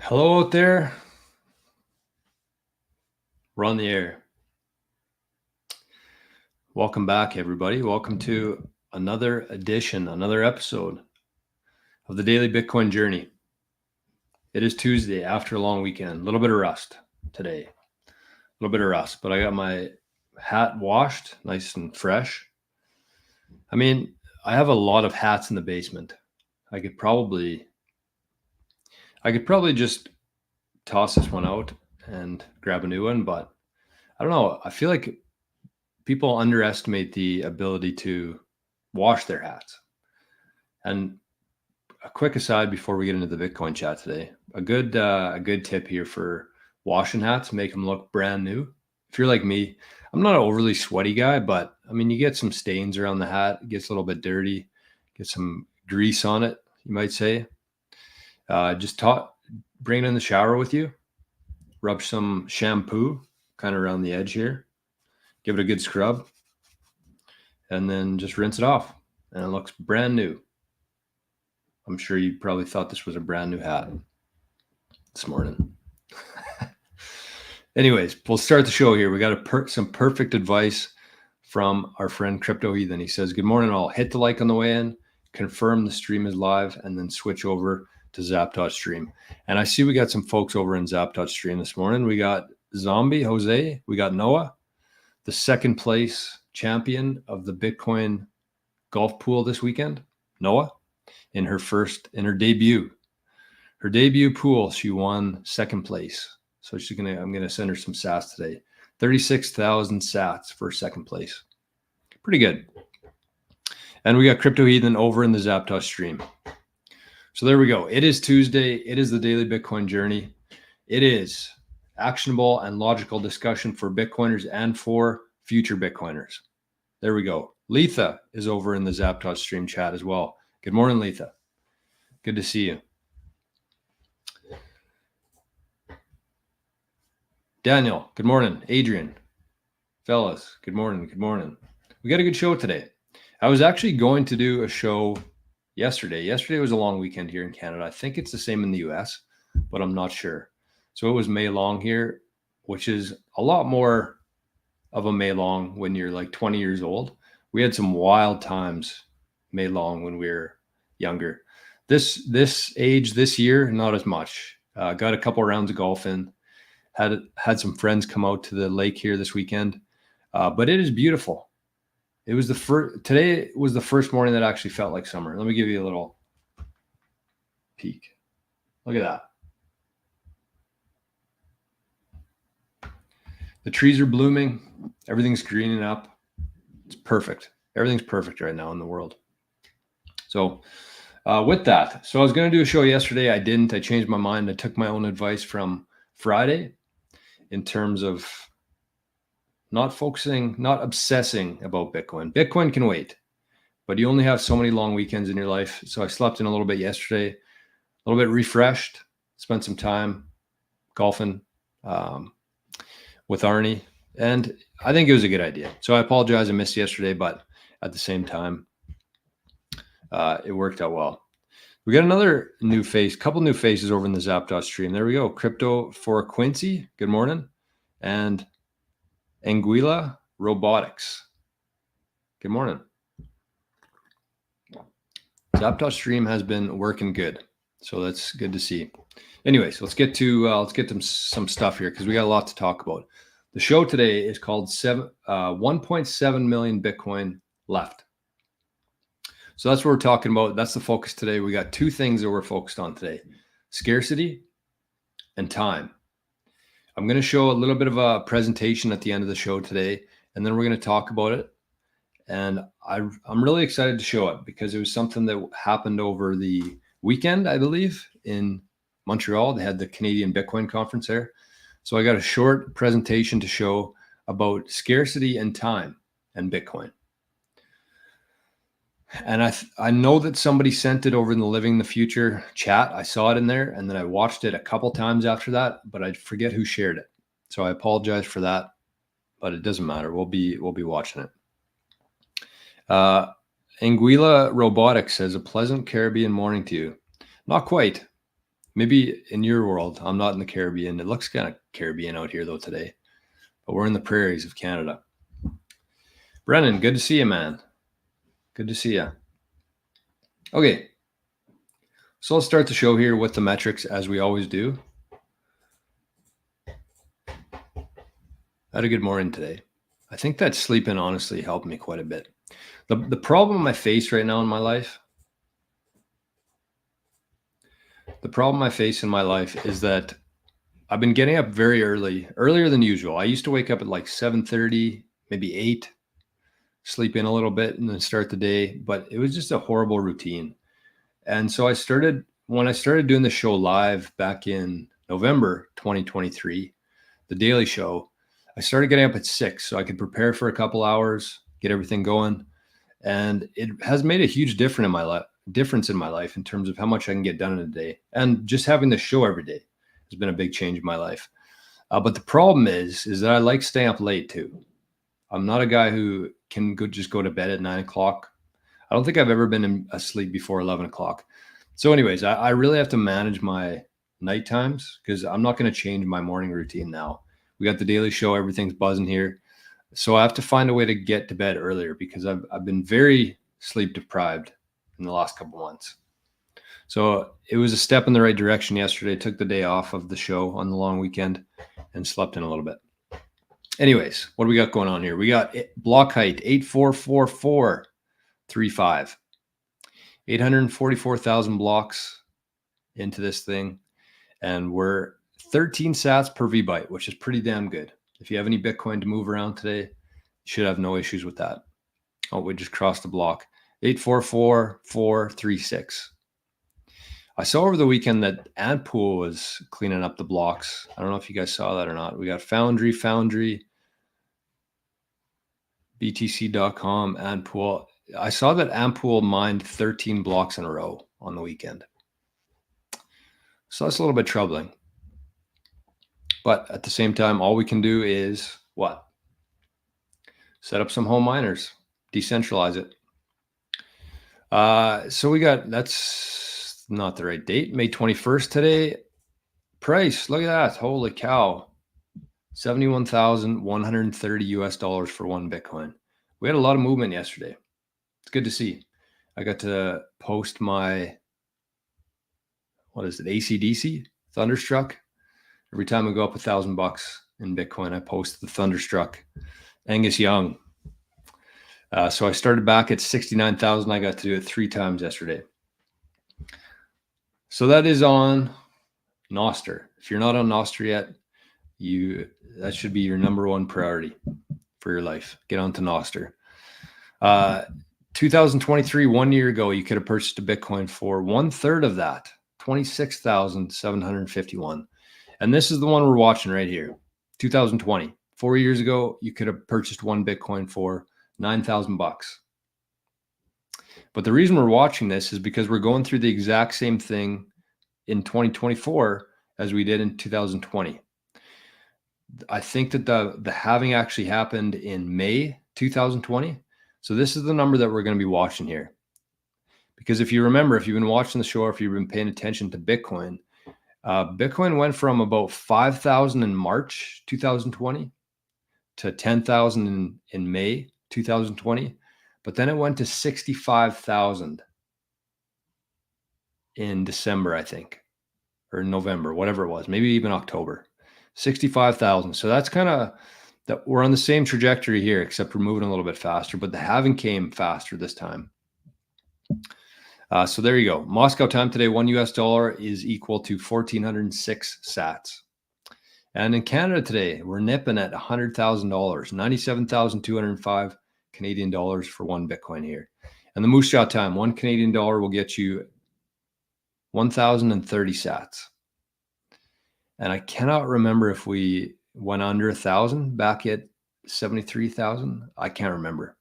Hello out there. We're on the air. Welcome back, everybody. Welcome to another edition, another episode of the Daily Bitcoin Journey. It is Tuesday after a long weekend. A little bit of rust today. A little bit of rust, but I got my hat washed, nice and fresh. I mean, I have a lot of hats in the basement. I could probably just toss this one out and grab a new one, but I don't know. I feel like people underestimate the ability to wash their hats. And a quick aside before we get into the Bitcoin chat today, a good tip here for washing hats, make them look brand new. If you're like me, I'm not an overly sweaty guy, but I mean, you get some stains around the hat, it gets a little bit dirty, get some grease on it, you might say. Bring it in the shower with you, rub some shampoo kind of around the edge here, give it a good scrub, and then just rinse it off, and it looks brand new. I'm sure you probably thought this was a brand new hat this morning. Anyways, we'll start the show here. We got some perfect advice from our friend Crypto Heathen. He says, "Good morning all. Hit the like on the way in, confirm the stream is live, and then switch over to Zap.stream." And I see we got some folks over in Zap.stream this morning. We got Zombie, Jose, we got Noah, the second place champion of the Bitcoin golf pool this weekend. Noah, in her debut pool, she won second place. So I'm gonna send her some sats today. 36,000 sats for second place. Pretty good. And we got Crypto Heathen over in the Zapdos stream. So there we go. It is Tuesday. It is the Daily Bitcoin Journey. It is actionable and logical discussion for Bitcoiners and for future Bitcoiners. There we go. Letha is over in the Zapdos stream chat as well. Good morning, Letha. Good to see you. Daniel, good morning. Adrian, fellas, good morning. Good morning. We got a good show today. I was actually going to do a show yesterday. Yesterday was a long weekend here in Canada. I think it's the same in the US, but I'm not sure. So it was May long here, which is a lot more of a May long when you're like 20 years old. We had some wild times May long when we were younger. This age, this year, not as much. Got a couple of rounds of golf in. Had some friends come out to the lake here this weekend, but it is beautiful. Today was the first morning that actually felt like summer. Let me give you a little peek. Look at that. The trees are blooming. Everything's greening up. It's perfect. Everything's perfect right now in the world. So with that, I was going to do a show yesterday. I didn't. I changed my mind. I took my own advice from Friday in terms of not obsessing about Bitcoin. Bitcoin can wait, but you only have so many long weekends in your life. So I slept in a little bit yesterday, a little bit refreshed, spent some time golfing with Arnie, and I think it was a good idea. So I apologize I missed yesterday, but at the same time, it worked out well. We got another couple new faces over in the Zapdos stream. There we go. Crypto for Quincy. Good morning. And Anguilla Robotics. Good morning. Zapdos stream has been working good, so that's good to see. Anyways, let's get to some stuff here because we got a lot to talk about. The show today is called 1.7 million Bitcoin left. So that's what we're talking about. That's the focus today. We got two things that we're focused on today: scarcity and time. I'm going to show a little bit of a presentation at the end of the show today, and then we're going to talk about it. And I'm really excited to show it because it was something that happened over the weekend, I believe, in Montreal. They had the Canadian Bitcoin conference there. So I got a short presentation to show about scarcity and time and Bitcoin. And I know that somebody sent it over in the Living the Future chat. I saw it in there, and then I watched it a couple times after that, but I forget who shared it. So I apologize for that, but it doesn't matter. We'll be watching it. Anguilla Robotics says, "A pleasant Caribbean morning to you." Not quite. Maybe in your world, I'm not in the Caribbean. It looks kind of Caribbean out here though today, but we're in the prairies of Canada. Brennan, good to see you, man. Good to see you. Okay, so let's start the show here with the metrics as we always do. I had a good morning today. I think that sleeping honestly helped me quite a bit. The problem I face right now in my life, is that I've been getting up very earlier than usual. I used to wake up at like 7:30, maybe 8, sleep in a little bit and then start the day, but it was just a horrible routine. And so when I started doing the show live back in November 2023, the daily show, I started getting up at 6 so I could prepare for a couple hours, get everything going. And it has made a huge difference in my life in terms of how much I can get done in a day. And just having the show every day has been a big change in my life. But the problem is that I like staying up late too. I'm not a guy who can just go to bed at 9 o'clock. I don't think I've ever been asleep before 11 o'clock. So anyways, I really have to manage my night times because I'm not going to change my morning routine now. We got the daily show. Everything's buzzing here. So I have to find a way to get to bed earlier because I've been very sleep deprived in the last couple months. So it was a step in the right direction yesterday. Took the day off of the show on the long weekend and slept in a little bit. Anyways, what do we got going on here? We got block height 844435. 844,000 blocks into this thing. And we're 13 sats per VByte, which is pretty damn good. If you have any Bitcoin to move around today, you should have no issues with that. Oh, we just crossed the block. 844436. I saw over the weekend that Antpool was cleaning up the blocks. I don't know if you guys saw that or not. We got Foundry, BTC.com, Antpool. I saw that Antpool mined 13 blocks in a row on the weekend. So that's a little bit troubling. But at the same time, all we can do is what? Set up some home miners, decentralize it. So we got, that's not the right date, May 21st today. Price, look at that. Holy cow. $71,130 for one Bitcoin. We had a lot of movement yesterday. It's good to see. I got to post my, ACDC, Thunderstruck. Every time I go up $1,000 in Bitcoin, I post the Thunderstruck Angus Young. So I started back at 69,000. I got to do it 3 times yesterday. So that is on Nostr. If you're not on Nostr yet, that should be your number one priority for your life. Get onto Nostr. 2023, 1 year ago, you could have purchased a Bitcoin for 1/3 of that, 26,751. And this is the one we're watching right here. 2020, 4 years ago, you could have purchased one Bitcoin for $9,000. But the reason we're watching this is because we're going through the exact same thing in 2024 as we did in 2020. I think that the halving actually happened in May 2020. So this is the number that we're going to be watching here. Because if you remember, if you've been watching the show, or if you've been paying attention to Bitcoin, Bitcoin went from about 5,000 in March 2020 to 10,000 in May 2020. But then it went to 65,000 in December, I think, or November, whatever it was, maybe even October. 65,000. So that's kind of that we're on the same trajectory here, except we're moving a little bit faster, but the halving came faster this time. So there you go. Moscow time today, $1 is equal to 1,406 sats. And in Canada today, we're nipping at $100,000, 97,205 Canadian dollars for one Bitcoin here. And the Moose Jaw time, $1 Canadian will get you 1,030 sats. And I cannot remember if we went under 1,000 back at 73,000. I can't remember,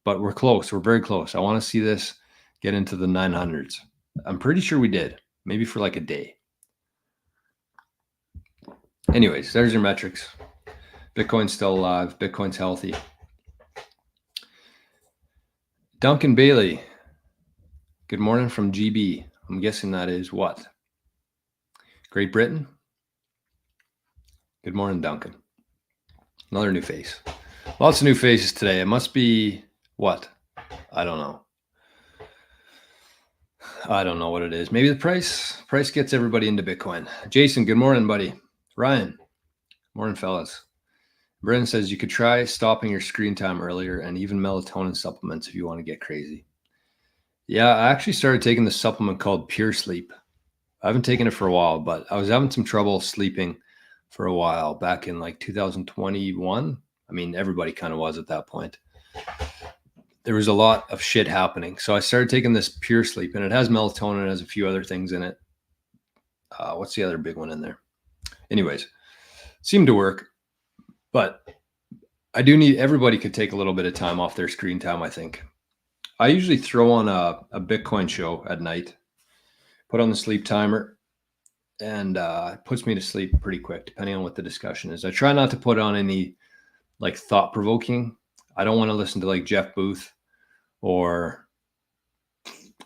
but we're close. We're very close. I want to see this get into the 900s. I'm pretty sure we did, maybe for like a day. Anyways, there's your metrics. Bitcoin's still alive. Bitcoin's healthy. Duncan Bailey, good morning from GB. I'm guessing that is what? Great Britain. Good morning, Duncan. Another new face. Lots of new faces today. It must be what? I don't know. I don't know what it is. Maybe the price gets everybody into Bitcoin. Jason, good morning, buddy. Ryan, morning, fellas. Brendan says you could try stopping your screen time earlier and even melatonin supplements if you want to get crazy. Yeah, I actually started taking this supplement called Pure Sleep. I haven't taken it for a while, but I was having some trouble sleeping for a while back in like 2021. I mean, everybody kind of was at that point. There was a lot of shit happening. So I started taking this Pure Sleep, and it has melatonin, it has a few other things in it. What's the other big one in there? Anyways, seemed to work, but I do need, everybody could take a little bit of time off their screen time, I think. I usually throw on a Bitcoin show at night, put on the sleep timer, and it puts me to sleep pretty quick, depending on what the discussion is. I try not to put on any like thought-provoking. I don't want to listen to like Jeff Booth or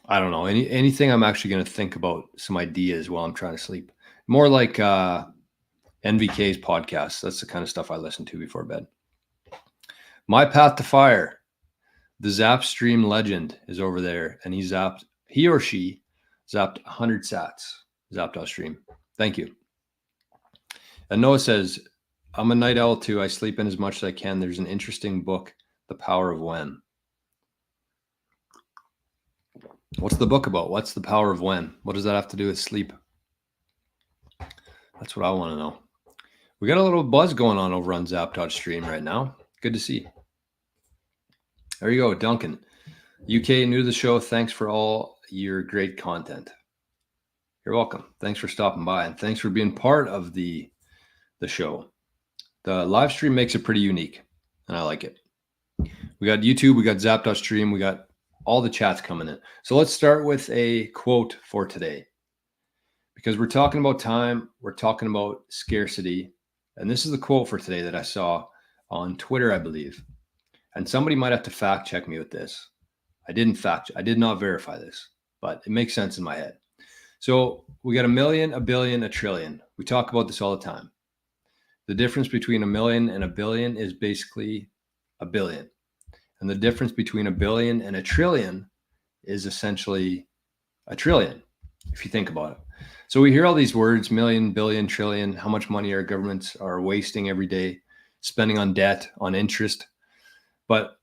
I don't know, anything I'm actually going to think about some ideas while I'm trying to sleep. More like NVK's podcast. That's the kind of stuff I listen to before bed. My Path to Fire. The Zap Stream legend is over there, and he or she zapped 100 sats. Zap.stream. Thank you. And Noah says, I'm a night owl too. I sleep in as much as I can. There's an interesting book, The Power of When. What's the book about? What's the power of when? What does that have to do with sleep? That's what I want to know. We got a little buzz going on over on Zap.stream right now. Good to see. There you go, Duncan. UK, new to the show. Thanks for all your great content. You're welcome. Thanks for stopping by, and thanks for being part of the show. The live stream makes it pretty unique, and I like it. We got YouTube, we got Zap.stream, we got all the chats coming in. So let's start with a quote for today. Because we're talking about time, we're talking about scarcity, and this is the quote for today that I saw on Twitter, I believe. And somebody might have to fact check me with this. I did not verify this, but it makes sense in my head. So we got a million, a billion, a trillion. We talk about this all the time. The difference between a million and a billion is basically a billion. And the difference between a billion and a trillion is essentially a trillion, if you think about it. So we hear all these words, million, billion, trillion, how much money our governments are wasting every day, spending on debt, on interest. But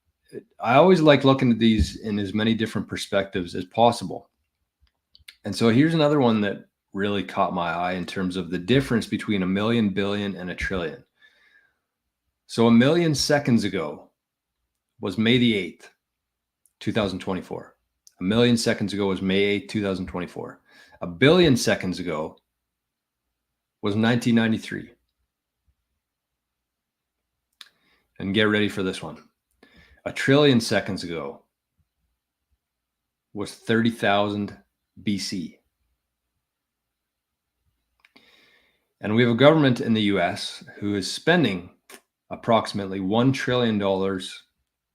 I always like looking at these in as many different perspectives as possible. And so here's another one that really caught my eye in terms of the difference between a million, billion, and a trillion. So a million seconds ago was May the 8th, 2024. A million seconds ago was May 8th, 2024. A billion seconds ago was 1993. And get ready for this one. A trillion seconds ago was 30,000 BC. And we have a government in the US who is spending approximately $1 trillion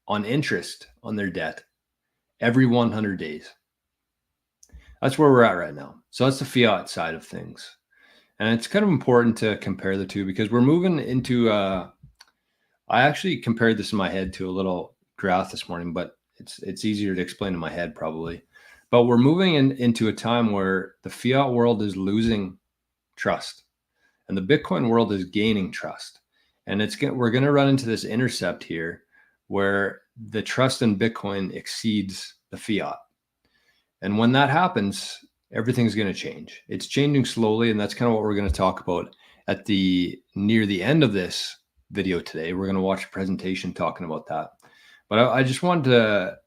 on interest on their debt every 100 days. That's where we're at right now. So that's the fiat side of things. And it's kind of important to compare the two because we're moving into, I actually compared this in my head to a little graph this morning, but it's easier to explain in my head probably. But we're moving into a time where the fiat world is losing trust and the Bitcoin world is gaining trust. And we're going to run into this intercept here where the trust in Bitcoin exceeds the fiat. And when that happens, everything's going to change. It's changing slowly, and that's kind of what we're going to talk about near the end of this video today. We're going to watch a presentation talking about that. But I just wanted to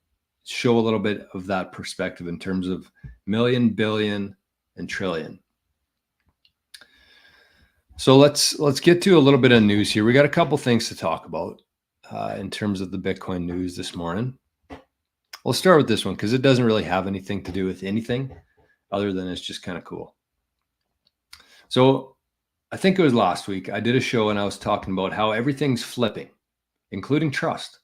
show a little bit of that perspective in terms of million, billion, and trillion. So let's get to a little bit of news here. We got a couple things to talk about in terms of the Bitcoin news this morning. We'll start with this one because it doesn't really have anything to do with anything other than it's just kind of cool. So I think it was last week, I did a show and I was talking about how everything's flipping, including trust,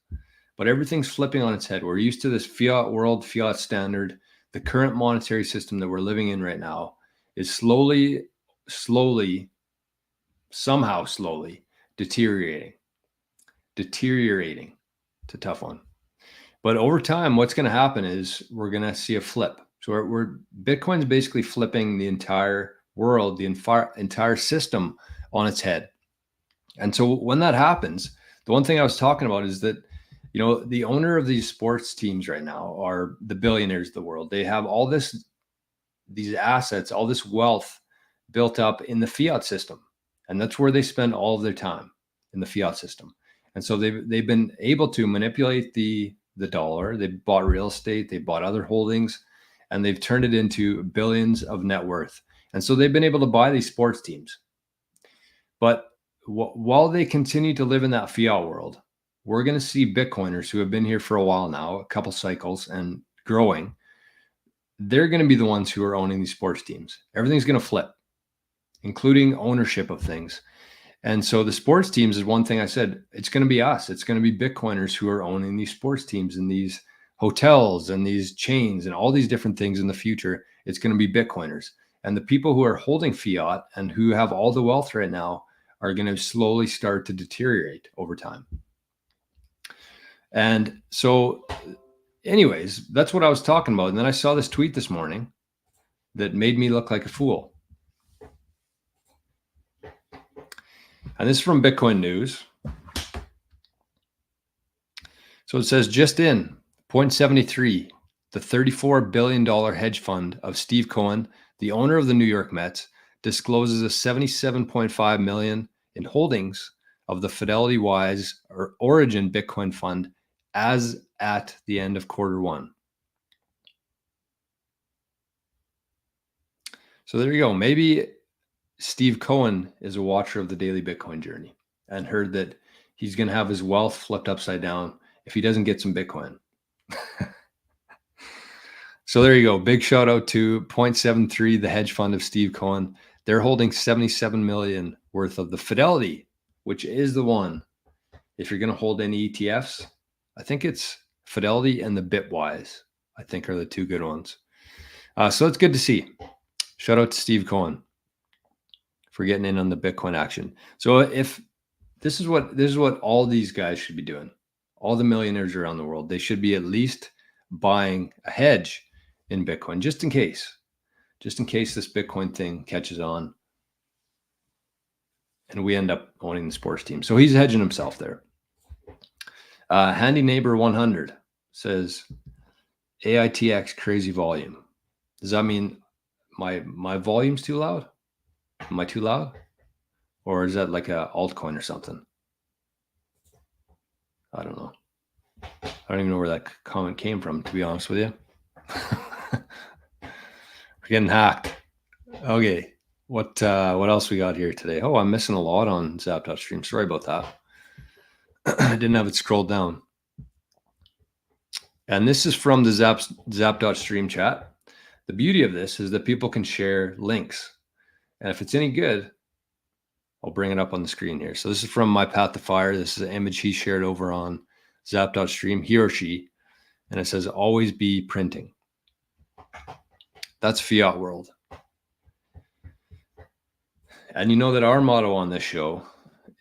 but everything's flipping on its head. We're used to this fiat world, fiat standard. The current monetary system that we're living in right now is slowly somehow slowly deteriorating. It's a tough one. But over time, what's going to happen is we're going to see a flip. So Bitcoin's basically flipping the entire world, the entire system on its head. And so when that happens, the one thing I was talking about is that, the owner of these sports teams right now are the billionaires of the world. They have all these assets, all this wealth built up in the fiat system. And that's where they spend all of their time, in the fiat system. And so they've been able to manipulate the dollar. They bought real estate, they bought other holdings, and they've turned it into billions of net worth. And so they've been able to buy these sports teams. But while they continue to live in that fiat world, we're going to see Bitcoiners who have been here for a while now, a couple cycles and growing. They're going to be the ones who are owning these sports teams. Everything's going to flip, including ownership of things. And so the sports teams is one thing I said, it's going to be us. It's going to be Bitcoiners who are owning these sports teams and these hotels and these chains and all these different things in the future. It's going to be Bitcoiners. And the people who are holding fiat and who have all the wealth right now are going to slowly start to deteriorate over time. And so anyways, that's what I was talking about. And then I saw this tweet this morning that made me look like a fool. And this is from Bitcoin News. So it says, just in, 0.73, the $34 billion hedge fund of Steve Cohen, the owner of the New York Mets, discloses a $77.5 million in holdings of the Fidelity Wise or Origin Bitcoin Fund as at the end of quarter one. So there you go. Maybe Steve Cohen is a watcher of the Daily Bitcoin Journey and heard that he's going to have his wealth flipped upside down if he doesn't get some Bitcoin. So there you go. Big shout out to 0.73, the hedge fund of Steve Cohen. They're holding 77 million worth of the Fidelity, which is the one. If you're going to hold any ETFs, I think it's Fidelity and the Bitwise, I think, are the two good ones. So it's good to see. Shout out to Steve Cohen for getting in on the Bitcoin action. So if this is what all these guys should be doing, all the millionaires around the world, they should be at least buying a hedge in Bitcoin, just in case this Bitcoin thing catches on and we end up owning the sports team. So he's hedging himself there. Handy Neighbor 100 says AITX crazy volume. Does that mean my volume's too loud? Am I too loud? Or is that like a altcoin or something? I don't know. I don't even know where that comment came from, to be honest with you. We're getting hacked. Okay. What else we got here today? Oh, I'm missing a lot on Zap.stream. Sorry about that. I didn't have it scrolled down. And this is from the Zap.stream chat. The beauty of this is that people can share links. And if it's any good, I'll bring it up on the screen here. So this is from My Path to Fire. This is an image he shared over on Zap.stream, he or she. And it says, always be printing. That's fiat world. And you know that our motto on this show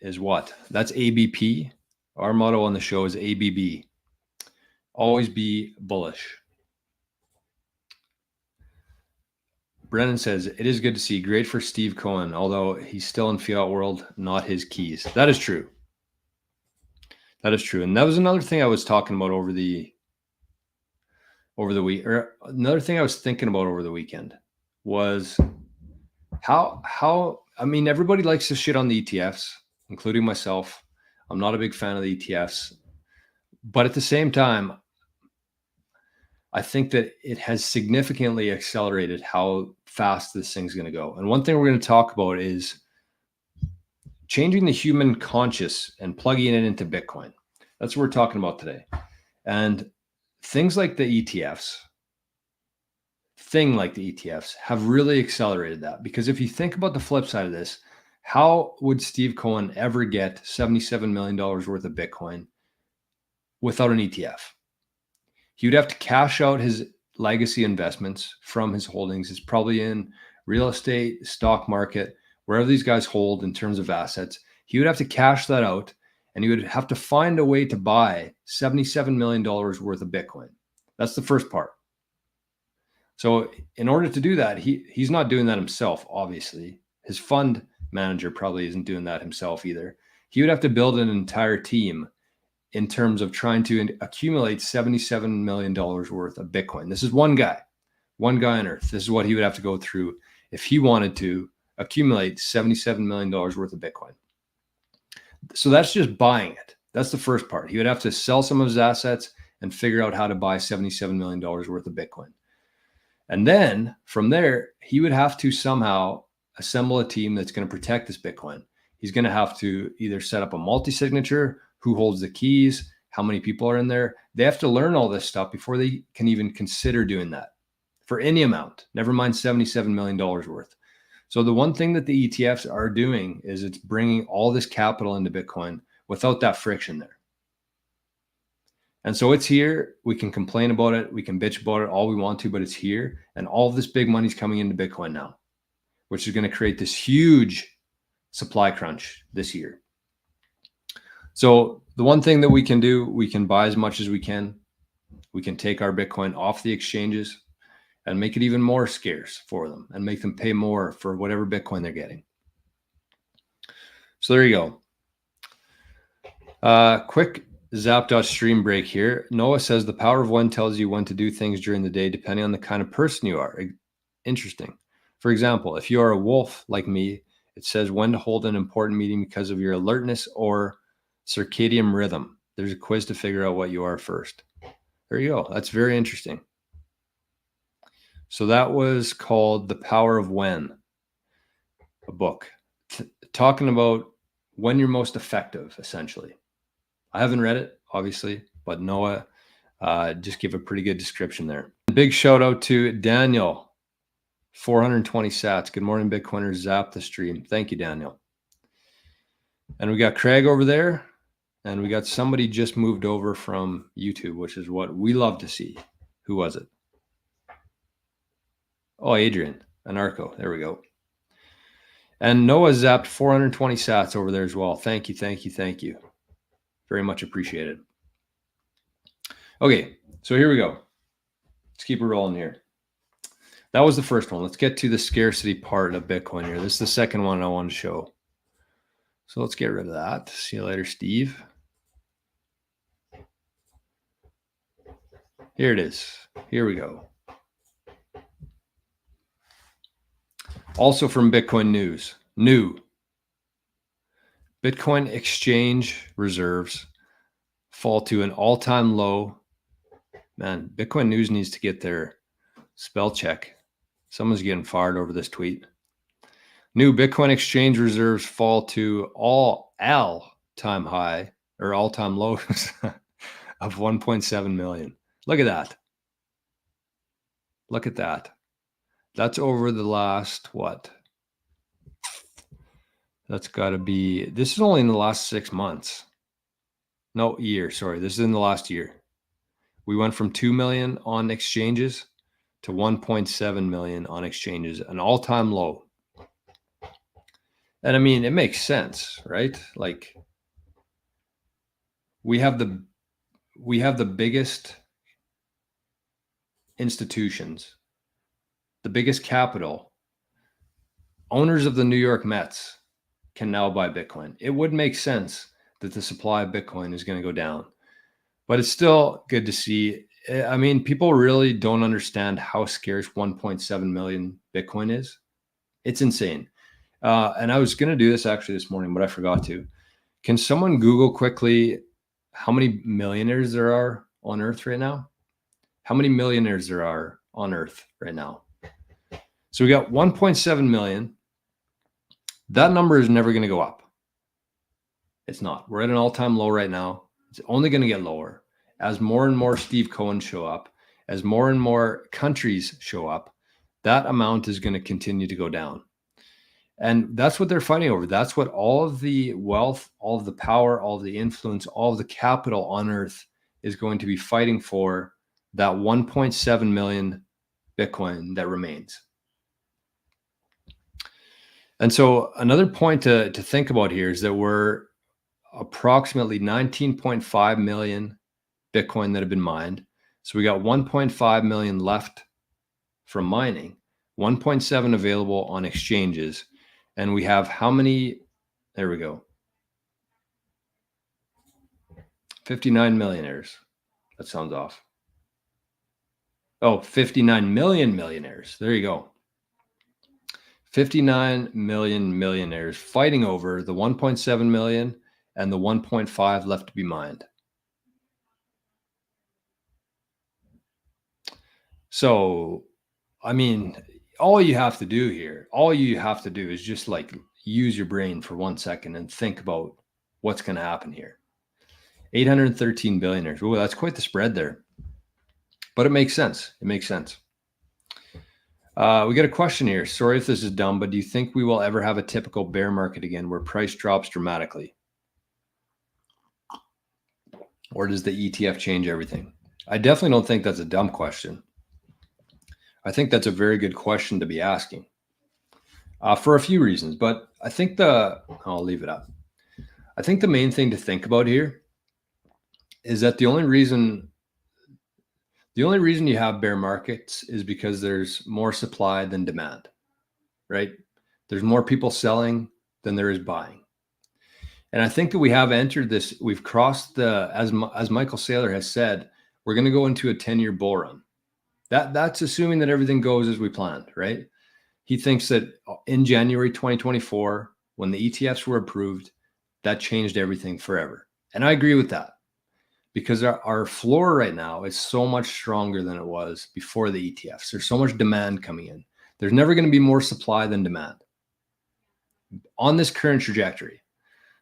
is what? That's ABP. Our motto on the show is ABB. Always be bullish. Brennan says, it is good to see. Great for Steve Cohen, although he's still in fiat world, not his keys. That is true. That is true. And that was another thing I was talking about over the week, or another thing I was thinking about over the weekend was how I mean, everybody likes to shit on the ETFs, including myself. I'm not a big fan of the ETFs, but at the same time, I think that it has significantly accelerated how fast this thing's going to go. And one thing we're going to talk about is changing the human conscious and plugging it into Bitcoin. That's what we're talking about today. And things like the ETFs, have really accelerated that. Because if you think about the flip side of this, how would Steve Cohen ever get $77 million worth of Bitcoin without an ETF? He would have to cash out his legacy investments from his holdings. It's probably in real estate, stock market, wherever these guys hold in terms of assets, he would have to cash that out, and he would have to find a way to buy $77 million worth of Bitcoin. That's the first part. So in order to do that, he's not doing that himself, obviously. His fund manager probably isn't doing that himself either. He would have to build an entire team in terms of trying to accumulate $77 million worth of Bitcoin. This is one guy on earth. This is what he would have to go through if he wanted to accumulate $77 million worth of Bitcoin. So that's just buying it. That's the first part. He would have to sell some of his assets and figure out how to buy $77 million worth of Bitcoin. And then from there, he would have to somehow assemble a team that's going to protect this Bitcoin. He's going to have to either set up a multi-signature, who holds the keys, how many people are in there. They have to learn all this stuff before they can even consider doing that for any amount, never mind $77 million worth. So the one thing that the ETFs are doing is it's bringing all this capital into Bitcoin without that friction there. And so it's here. We can complain about it. We can bitch about it all we want to, but it's here. And all of this big money's coming into Bitcoin now, which is going to create this huge supply crunch this year. So the one thing that we can do, we can buy as much as we can. We can take our Bitcoin off the exchanges and make it even more scarce for them and make them pay more for whatever Bitcoin they're getting. So there you go. Quick Zap.stream break here. Noah says the power of when tells you when to do things during the day, depending on the kind of person you are. Interesting. For example, if you are a wolf like me, it says when to hold an important meeting because of your alertness or circadian rhythm. There's a quiz to figure out what you are first. There you go. That's very interesting. So that was called The Power of When, a book talking about when you're most effective, essentially. I haven't read it, obviously, but Noah just gave a pretty good description there. Big shout out to Daniel, 420 sats. Good morning, Bitcoiners. Zap the stream. Thank you, Daniel. And we got Craig over there, and we got somebody just moved over from YouTube, which is what we love to see. Who was it? Oh, Adrian, Anarcho. There we go. And Noah zapped 420 sats over there as well. Thank you, thank you, thank you. Very much appreciated. Okay, so here we go. Let's keep it rolling here. That was the first one. Let's get to the scarcity part of Bitcoin here. This is the second one I want to show. So let's get rid of that. See you later, Steve. Here it is. Here we go. Also from Bitcoin News. New. Bitcoin exchange reserves fall to an all-time low. Man, Bitcoin News needs to get their spell check. Someone's getting fired over this tweet. New Bitcoin exchange reserves fall to all-time high or all-time lows of 1.7 million. Look at that. Look at that. That's over the last, what? That's got to be, this is only in the last 6 months. No, year, sorry. This is in the last year. We went from 2 million on exchanges to 1.7 million on exchanges, an all-time low. And I mean, it makes sense, right? Like we have the biggest institutions, the biggest capital, owners of the New York Mets can now buy Bitcoin. It would make sense that the supply of Bitcoin is going to go down, but it's still good to see. I mean, people really don't understand how scarce 1.7 million Bitcoin is. It's insane. And I was going to do this actually this morning, but I forgot to. Can someone Google quickly how many millionaires there are on Earth right now? How many millionaires there are on Earth right now? So we got 1.7 million. That number is never going to go up. It's not. We're at an all-time low right now. It's only going to get lower as more and more Steve Cohen show up, as more and more countries show up. That amount is going to continue to go down. And that's what they're fighting over. That's what all of the wealth, all of the power, all of the influence, all of the capital on Earth is going to be fighting for, that 1.7 million Bitcoin that remains. And so another point to think about here is that we're approximately 19.5 million Bitcoin that have been mined. So we got 1.5 million left from mining, 1.7 available on exchanges. And we have how many? There we go. 59 millionaires. That sounds off. Oh, 59 million millionaires. There you go. 59 million millionaires fighting over the 1.7 million and the 1.5 left to be mined. So, I mean, all you have to do is just like use your brain for 1 second and think about what's going to happen here. 813 billionaires. Oh, that's quite the spread there. But it makes sense. It makes sense. We got a question here. Sorry if this is dumb, but do you think we will ever have a typical bear market again where price drops dramatically? Or does the ETF change everything? I definitely don't think that's a dumb question. I think that's a very good question to be asking for a few reasons. But I think I'll leave it up. I think the main thing to think about here is that the only reason you have bear markets is because there's more supply than demand, right? There's more people selling than there is buying. And I think that we have entered this, we've crossed as Michael Saylor has said, we're going to go into a 10-year bull run. That's assuming that everything goes as we planned, right? He thinks that in January 2024, when the ETFs were approved, that changed everything forever. And I agree with that because our floor right now is so much stronger than it was before the ETFs. There's so much demand coming in. There's never going to be more supply than demand on this current trajectory.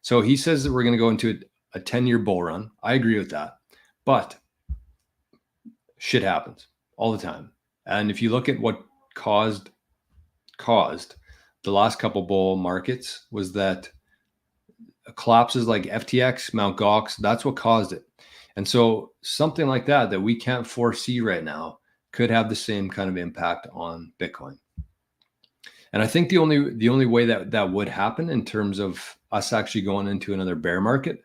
So he says that we're going to go into a 10-year bull run. I agree with that. But shit happens all the time. And if you look at what caused the last couple bull markets, was that collapses like FTX, Mt. Gox, that's what caused it. And so something like that we can't foresee right now could have the same kind of impact on Bitcoin. And I think the only way that would happen in terms of us actually going into another bear market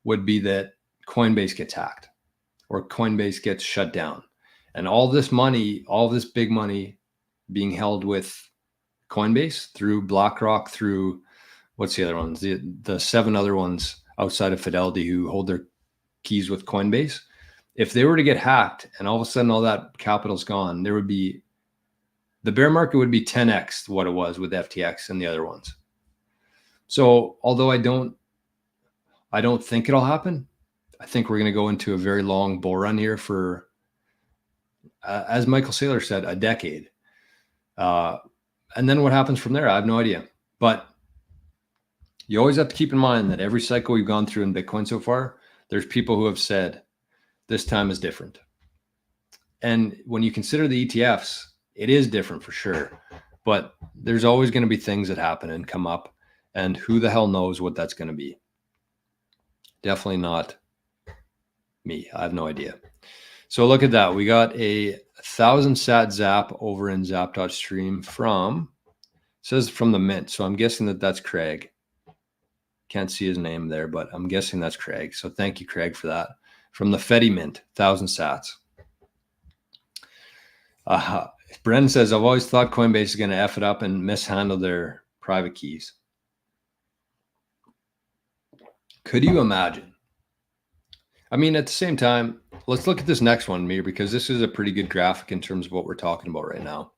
would be that Coinbase gets hacked or Coinbase gets shut down. And all this money, all this big money being held with Coinbase through BlackRock, through what's the other ones? The 7 other ones outside of Fidelity who hold their keys with Coinbase. If they were to get hacked and all of a sudden all that capital's gone, the bear market would be 10x what it was with FTX and the other ones. So although I don't think it'll happen, I think we're going to go into a very long bull run here for, as Michael Saylor said, a decade. And then what happens from there, I have no idea. But you always have to keep in mind that every cycle we've gone through in Bitcoin so far, there's people who have said this time is different. And when you consider the ETFs, it is different for sure. But there's always going to be things that happen and come up. And who the hell knows what that's going to be? Definitely not me. I have no idea. So look at that. We got a 1,000 sat zap over in zap.stream says from the mint. So I'm guessing that's Craig. Can't see his name there, but I'm guessing that's Craig. So thank you, Craig, for that. From the Fetty Mint, 1,000 sats. Brendan says, I've always thought Coinbase is going to F it up and mishandle their private keys. Could you imagine? I mean, at the same time, let's look at this next one, Mir, because this is a pretty good graphic in terms of what we're talking about right now.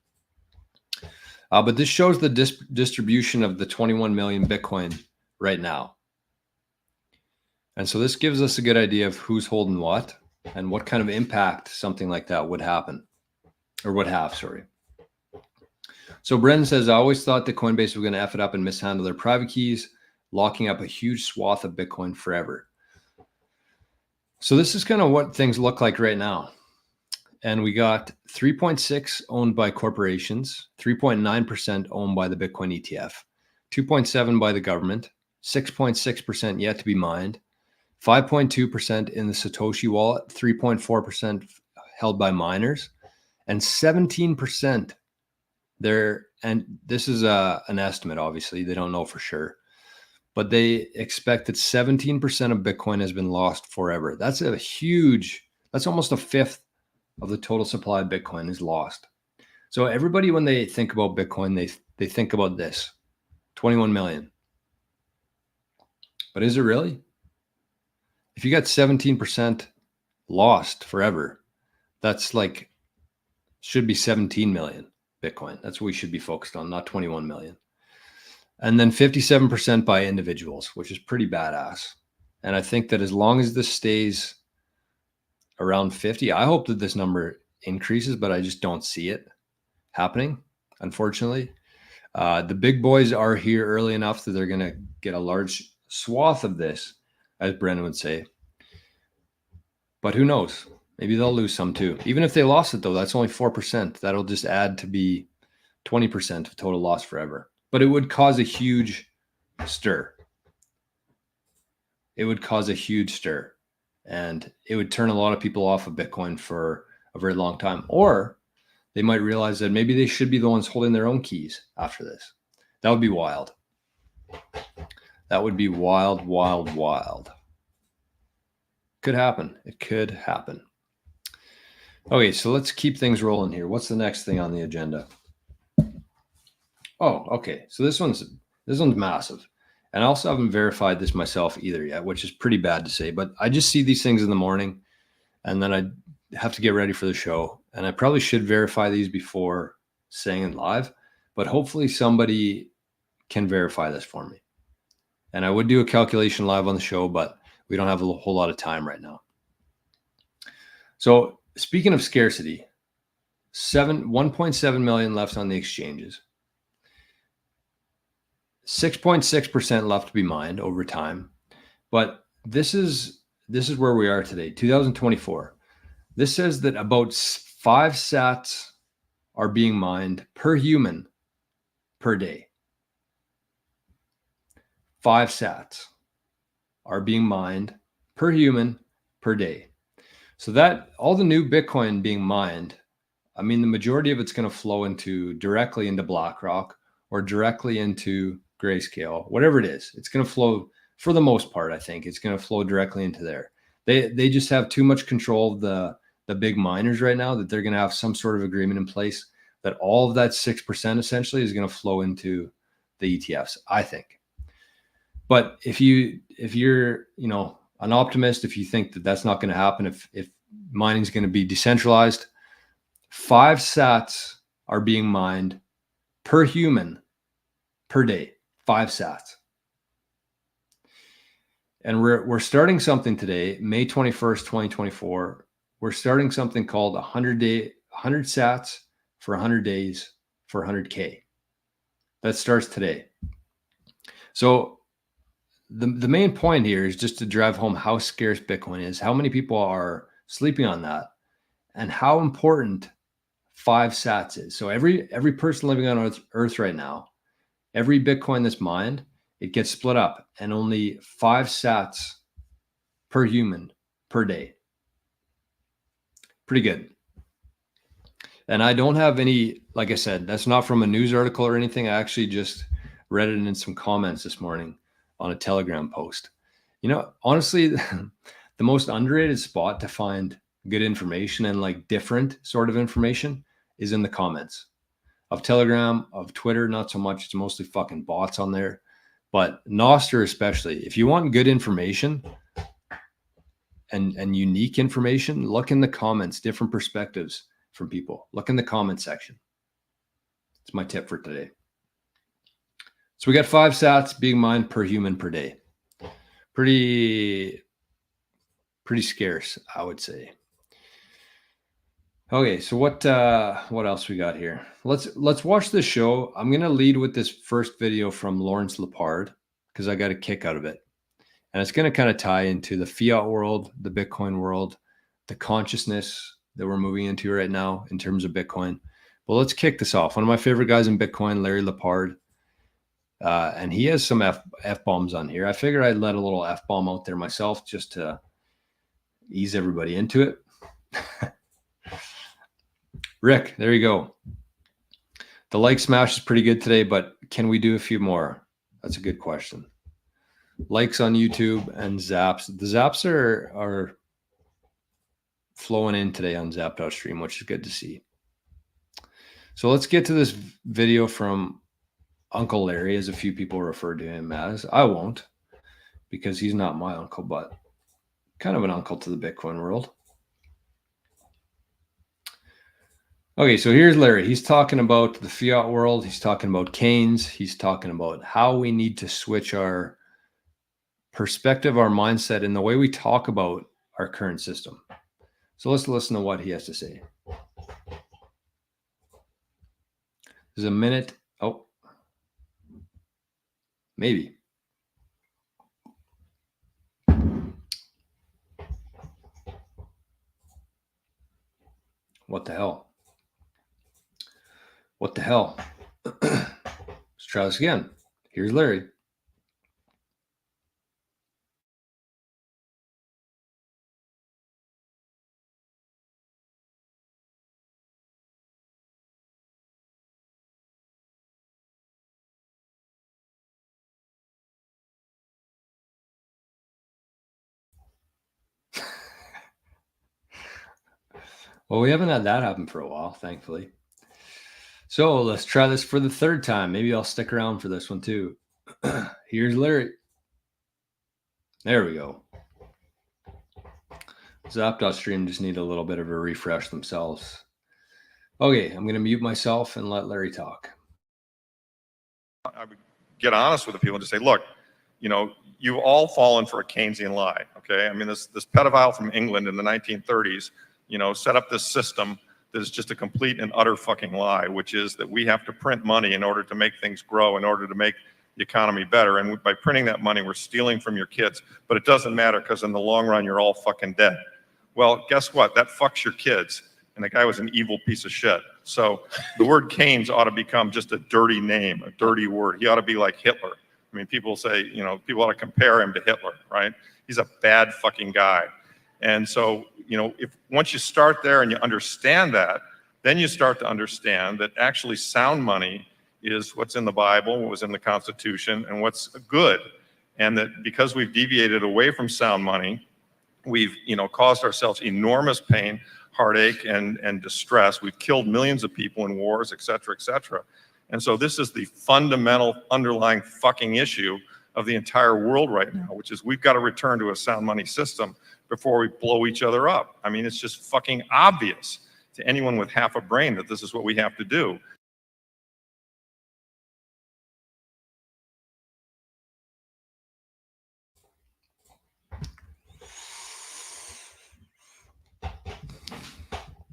But this shows the distribution of the 21 million Bitcoin right now. And so this gives us a good idea of who's holding what and what kind of impact something like that would happen or would have, sorry. So Brendan says, I always thought that Coinbase was going to F it up and mishandle their private keys, locking up a huge swath of Bitcoin forever. So this is kind of what things look like right now. And we got 3.6 owned by corporations, 3.9% owned by the Bitcoin ETF, 2.7 by the government, 6.6% yet to be mined, 5.2% in the Satoshi wallet, 3.4% held by miners, and 17% and this is an estimate, obviously, they don't know for sure, but they expect that 17% of Bitcoin has been lost forever. That's almost a fifth of the total supply of Bitcoin is lost. So everybody, when they think about Bitcoin, they think about this, 21 million. But is it really? If you got 17% lost forever, that's like, should be 17 million Bitcoin. That's what we should be focused on, not 21 million. And then 57% by individuals, which is pretty badass. And I think that as long as this stays around 50, I hope that this number increases, but I just don't see it happening, unfortunately. The big boys are here early enough that they're going to get a large swath of this, as Brennan would say. But who knows? Maybe they'll lose some too. Even if they lost it, though, that's only 4%. That'll just add to be 20% of total loss forever. But it would cause a huge stir. It would cause a huge stir. And it would turn a lot of people off of Bitcoin for a very long time. Or they might realize that maybe they should be the ones holding their own keys after this. That would be wild. That would be wild, wild, wild. Could happen. It could happen. Okay, so let's keep things rolling here. What's the next thing on the agenda? Oh, okay. So this one's massive. And I also haven't verified this myself either yet, which is pretty bad to say, but I just see these things in the morning and then I have to get ready for the show. And I probably should verify these before saying it live, but hopefully somebody can verify this for me. And I would do a calculation live on the show, but we don't have a whole lot of time right now. So speaking of scarcity, 1.7 million left on the exchanges. 6.6% left to be mined over time. But this is where we are today, 2024. This says that about 5 sats are being mined per human per day. 5 sats are being mined per human per day. So that all the new Bitcoin being mined, I mean, the majority of it's going to flow directly into BlackRock or directly into Grayscale, whatever it is. It's going to flow, for the most part, I think it's going to flow directly into there. They just have too much control of the big miners right now that they're going to have some sort of agreement in place that all of that 6% essentially is going to flow into the ETFs, I think. But if you're an optimist, if you think that that's not going to happen, if mining is going to be decentralized, 5 sats are being mined per human per day. 5 sats. And we're starting something today, May 21st, 2024. We're starting something called 100 sats for 100 days for 100K. That starts today. So the main point here is just to drive home how scarce Bitcoin is, how many people are sleeping on that, and how important 5 sats is. So every person living on Earth right now, every Bitcoin that's mined, it gets split up, and only 5 sats per human per day. Pretty good. And I don't have any, like I said, that's not from a news article or anything. I actually just read it in some comments this morning on a Telegram post. Honestly, the most underrated spot to find good information and like different sort of information is in the comments of Telegram, of Twitter. Not so much. It's mostly fucking bots on there. But Nostr especially, if you want good information and unique information, look in the comments, different perspectives from people. Look in the comment section. It's my tip for today. So we got 5 sats being mined per human per day. Pretty scarce, I would say. Okay, so what else we got here? Let's watch this show. I'm gonna lead with this first video from Lawrence Lepard because I got a kick out of it, and it's gonna kind of tie into the fiat world, the Bitcoin world, the consciousness that we're moving into right now in terms of Bitcoin. Well, let's kick this off. One of my favorite guys in Bitcoin, Larry Lepard, and he has some F-bombs on here. I figured I'd let a little F-bomb out there myself just to ease everybody into it. Rick, there you go. The like smash is pretty good today, but can we do a few more? That's a good question. Likes on YouTube and zaps. The zaps are flowing in today on Zap.stream, which is good to see. So let's get to this video from Uncle Larry, as a few people refer to him as. I won't, because he's not my uncle, but kind of an uncle to the Bitcoin world. Okay, so here's Larry. He's talking about the fiat world. He's talking about Keynes. He's talking about how we need to switch our perspective, our mindset, and the way we talk about our current system. So let's listen to what he has to say. There's a minute. Oh, maybe. What the hell? What the hell? Let's try this again. Here's Larry. Well, we haven't had that happen for a while, thankfully. So let's try this for the third time. Maybe I'll stick around for this one too. Here's Larry. There we go. Zap.stream just need a little bit of a refresh themselves. Okay, I'm going to mute myself and let Larry talk. I would get honest with the people and just say, look, you know, you've all fallen for a Keynesian lie, okay? I mean, this pedophile from England in the 1930s, you know, set up this system that is just a complete and utter fucking lie, which is that we have to print money in order to make things grow, in order to make the economy better. And by printing that money, we're stealing from your kids. But it doesn't matter, because in the long run, you're all fucking dead. Well, guess what? That fucks your kids. And the guy was an evil piece of shit. So the word Keynes ought to become just a dirty name, a dirty word. He ought to be like Hitler. I mean, people say, you know, people ought to compare him to Hitler, right? He's a bad fucking guy. And so, you know, if once you start there and you understand that, then you start to understand that actually sound money is what's in the Bible, what was in the Constitution, and what's good. And that because we've deviated away from sound money, we've, you know, caused ourselves enormous pain, heartache, and distress. We've killed millions of people in wars, et cetera, et cetera. And so this is the fundamental underlying fucking issue of the entire world right now, which is we've got to return to a sound money system before we blow each other up. I mean, it's just fucking obvious to anyone with half a brain that this is what we have to do.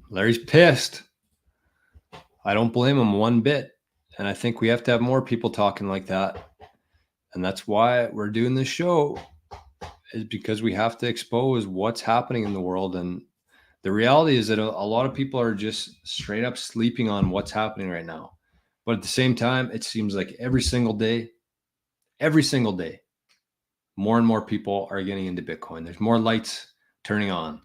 Larry's pissed. I don't blame him one bit. And I think we have to have more people talking like that. And that's why we're doing this show, is because we have to expose what's happening in the world. And the reality is that a lot of people are just straight up sleeping on what's happening right now. But at the same time, it seems like every single day, more and more people are getting into Bitcoin. There's more lights turning on.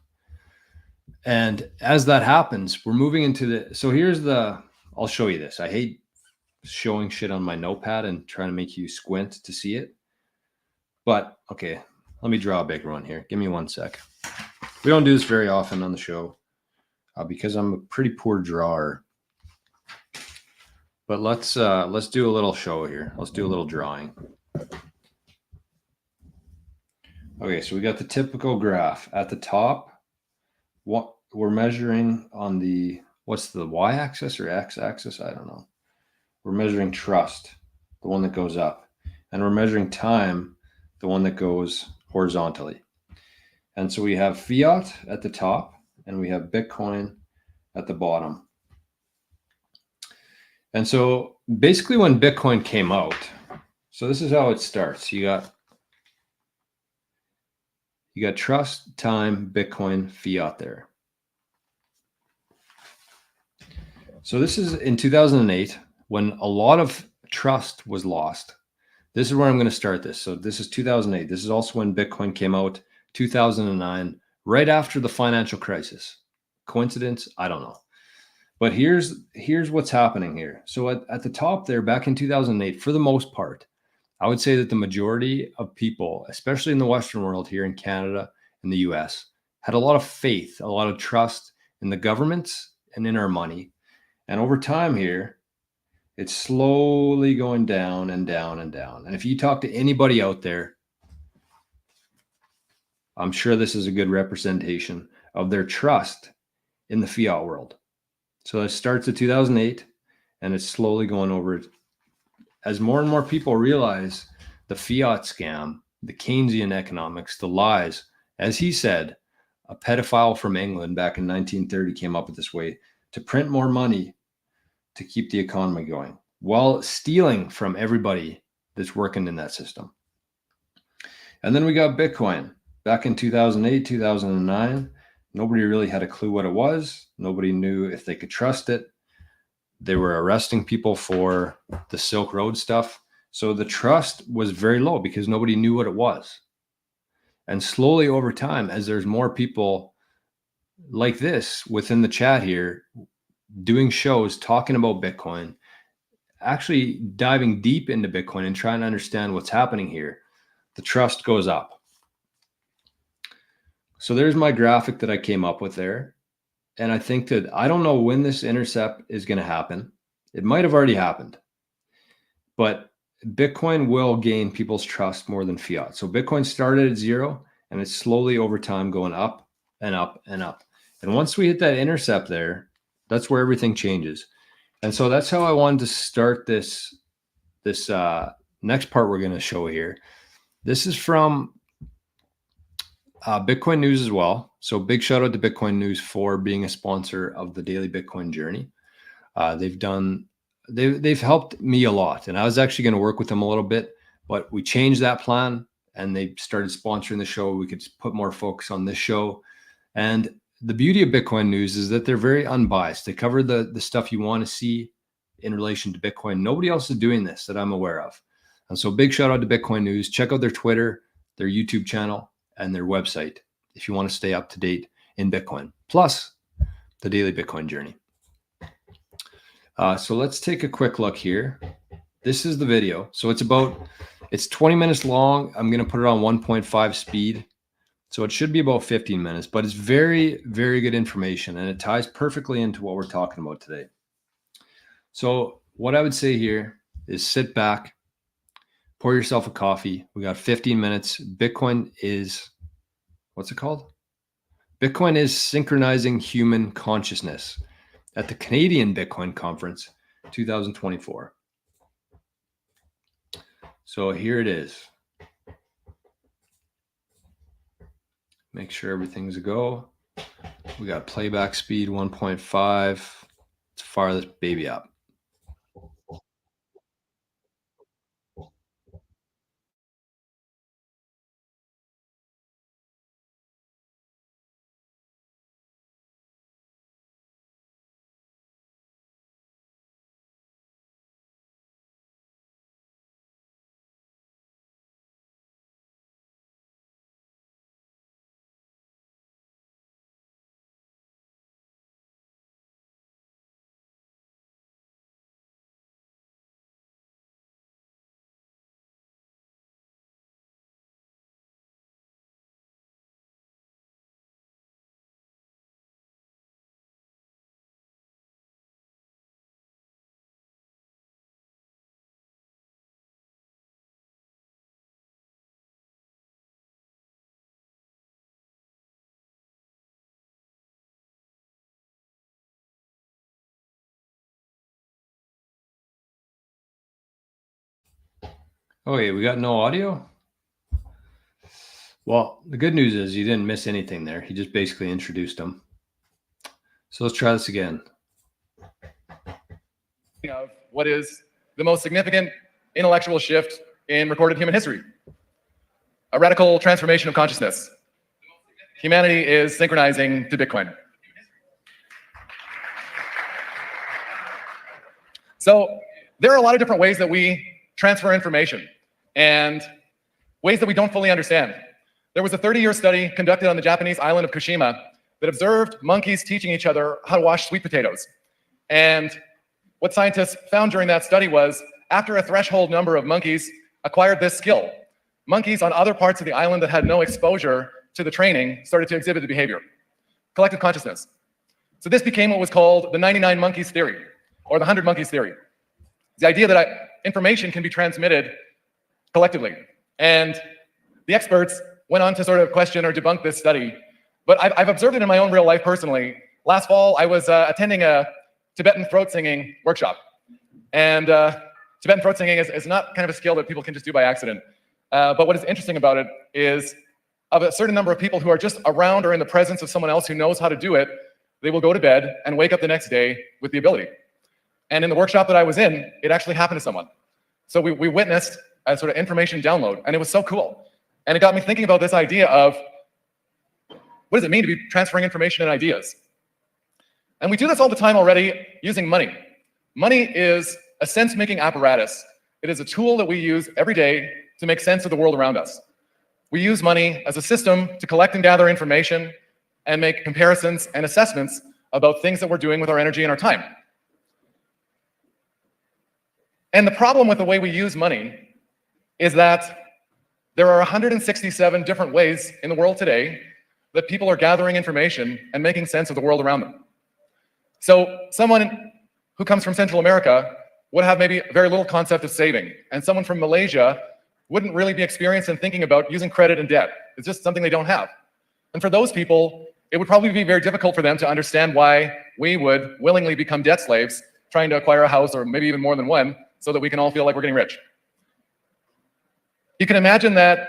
And as that happens, we're moving into the, so here's the, I'll show you this. I hate showing shit on my notepad and trying to make you squint to see it. But okay, let me draw a bigger one here. Give me 1 sec. We don't do this very often on the show because I'm a pretty poor drawer. But let's do a little show here. Let's do a little drawing. Okay, so we got the typical graph at the top. What we're measuring on the, what's the y-axis or x-axis? I don't know. We're measuring trust, the one that goes up, and we're measuring time, the one that goes horizontally. And so we have fiat at the top and we have Bitcoin at the bottom. And so basically when Bitcoin came out, so this is how it starts. You got trust, time, Bitcoin, fiat there. So this is in 2008 when a lot of trust was lost. This is where I'm going to start this. So this is 2008. This is also when Bitcoin came out, 2009, right after the financial crisis. Coincidence? I don't know. But here's what's happening here. So at the top there, back in 2008, for the most part, I would say that the majority of people, especially in the Western world here in Canada and the US, had a lot of faith, a lot of trust in the governments and in our money. And over time here, it's slowly going down and down and down. And if you talk to anybody out there, I'm sure this is a good representation of their trust in the fiat world. So it starts at 2008 and it's slowly going over as more and more people realize the fiat scam, the Keynesian economics, the lies. As he said, a pedophile from England back in 1930 came up with this way to print more money to keep the economy going while stealing from everybody that's working in that system. And then we got Bitcoin back in 2008, 2009. Nobody really had a clue what it was. Nobody knew if they could trust it. They were arresting people for the Silk Road stuff. So the trust was very low because nobody knew what it was. And slowly over time, as there's more people like this within the chat here, doing shows, talking about Bitcoin, actually diving deep into Bitcoin and trying to understand what's happening here, the trust goes up. So there's my graphic that I came up with there. And I think that I don't know when this intercept is going to happen. It might have already happened, but Bitcoin will gain people's trust more than fiat. So Bitcoin started at 0 and it's slowly over time going up and up and up. And once we hit that intercept there, that's where everything changes. And so that's how I wanted to start this next part we're going to show here. This is from Bitcoin News as well. So big shout out to Bitcoin News for being a sponsor of the Daily Bitcoin Journey. They've helped me a lot, and I was actually going to work with them a little bit, but we changed that plan and they started sponsoring the show. We could put more focus on this show. And the beauty of Bitcoin News is that they're very unbiased. They cover the stuff you want to see in relation to Bitcoin. Nobody else is doing this that I'm aware of. And so big shout out to Bitcoin News. Check out their Twitter, their YouTube channel, and their website if you want to stay up to date in Bitcoin, plus the Daily Bitcoin Journey. So let's take a quick look here. This is the video. So it's 20 minutes long. I'm going to put it on 1.5 speed. So it should be about 15 minutes, but it's very, very good information and it ties perfectly into what we're talking about today. So what I would say here is sit back, pour yourself a coffee. We got 15 minutes. Bitcoin is, what's it called? Bitcoin is synchronizing human consciousness at the Canadian Bitcoin Conference 2024. So here it is. Make sure everything's a go. We got playback speed 1.5. Let's fire this baby up. Okay, we got no audio. Well, the good news is you didn't miss anything there. He just basically introduced them. So let's try this again. Of what is the most significant intellectual shift in recorded human history. A radical transformation of consciousness. Humanity is synchronizing to Bitcoin. So there are a lot of different ways that we transfer information and ways that we don't fully understand. There was a 30-year study conducted on the Japanese island of Kushima that observed monkeys teaching each other how to wash sweet potatoes. And what scientists found during that study was, after a threshold number of monkeys acquired this skill, monkeys on other parts of the island that had no exposure to the training started to exhibit the behavior. Collective consciousness. So this became what was called the 99 monkeys theory, or the 100 monkeys theory. The idea that information can be transmitted collectively. And the experts went on to sort of question or debunk this study. But I've observed it in my own real life personally. Last fall, I was attending a Tibetan throat singing workshop. And Tibetan throat singing is not kind of a skill that people can just do by accident. But what is interesting about it is, of a certain number of people who are just around or in the presence of someone else who knows how to do it, they will go to bed and wake up the next day with the ability. And in the workshop that I was in, it actually happened to someone. So we witnessed a sort of information download, and it was so cool. And it got me thinking about this idea of, what does it mean to be transferring information and ideas? And we do this all the time already using money. Money is a sense-making apparatus. It is a tool that we use every day to make sense of the world around us. We use money as a system to collect and gather information and make comparisons and assessments about things that we're doing with our energy and our time. And the problem with the way we use money is that there are 167 different ways in the world today that people are gathering information and making sense of the world around them. So someone who comes from Central America would have maybe very little concept of saving, and someone from Malaysia wouldn't really be experienced in thinking about using credit and debt. It's just something they don't have. And for those people, it would probably be very difficult for them to understand why we would willingly become debt slaves, trying to acquire a house, or maybe even more than one, so that we can all feel like we're getting rich. You can imagine that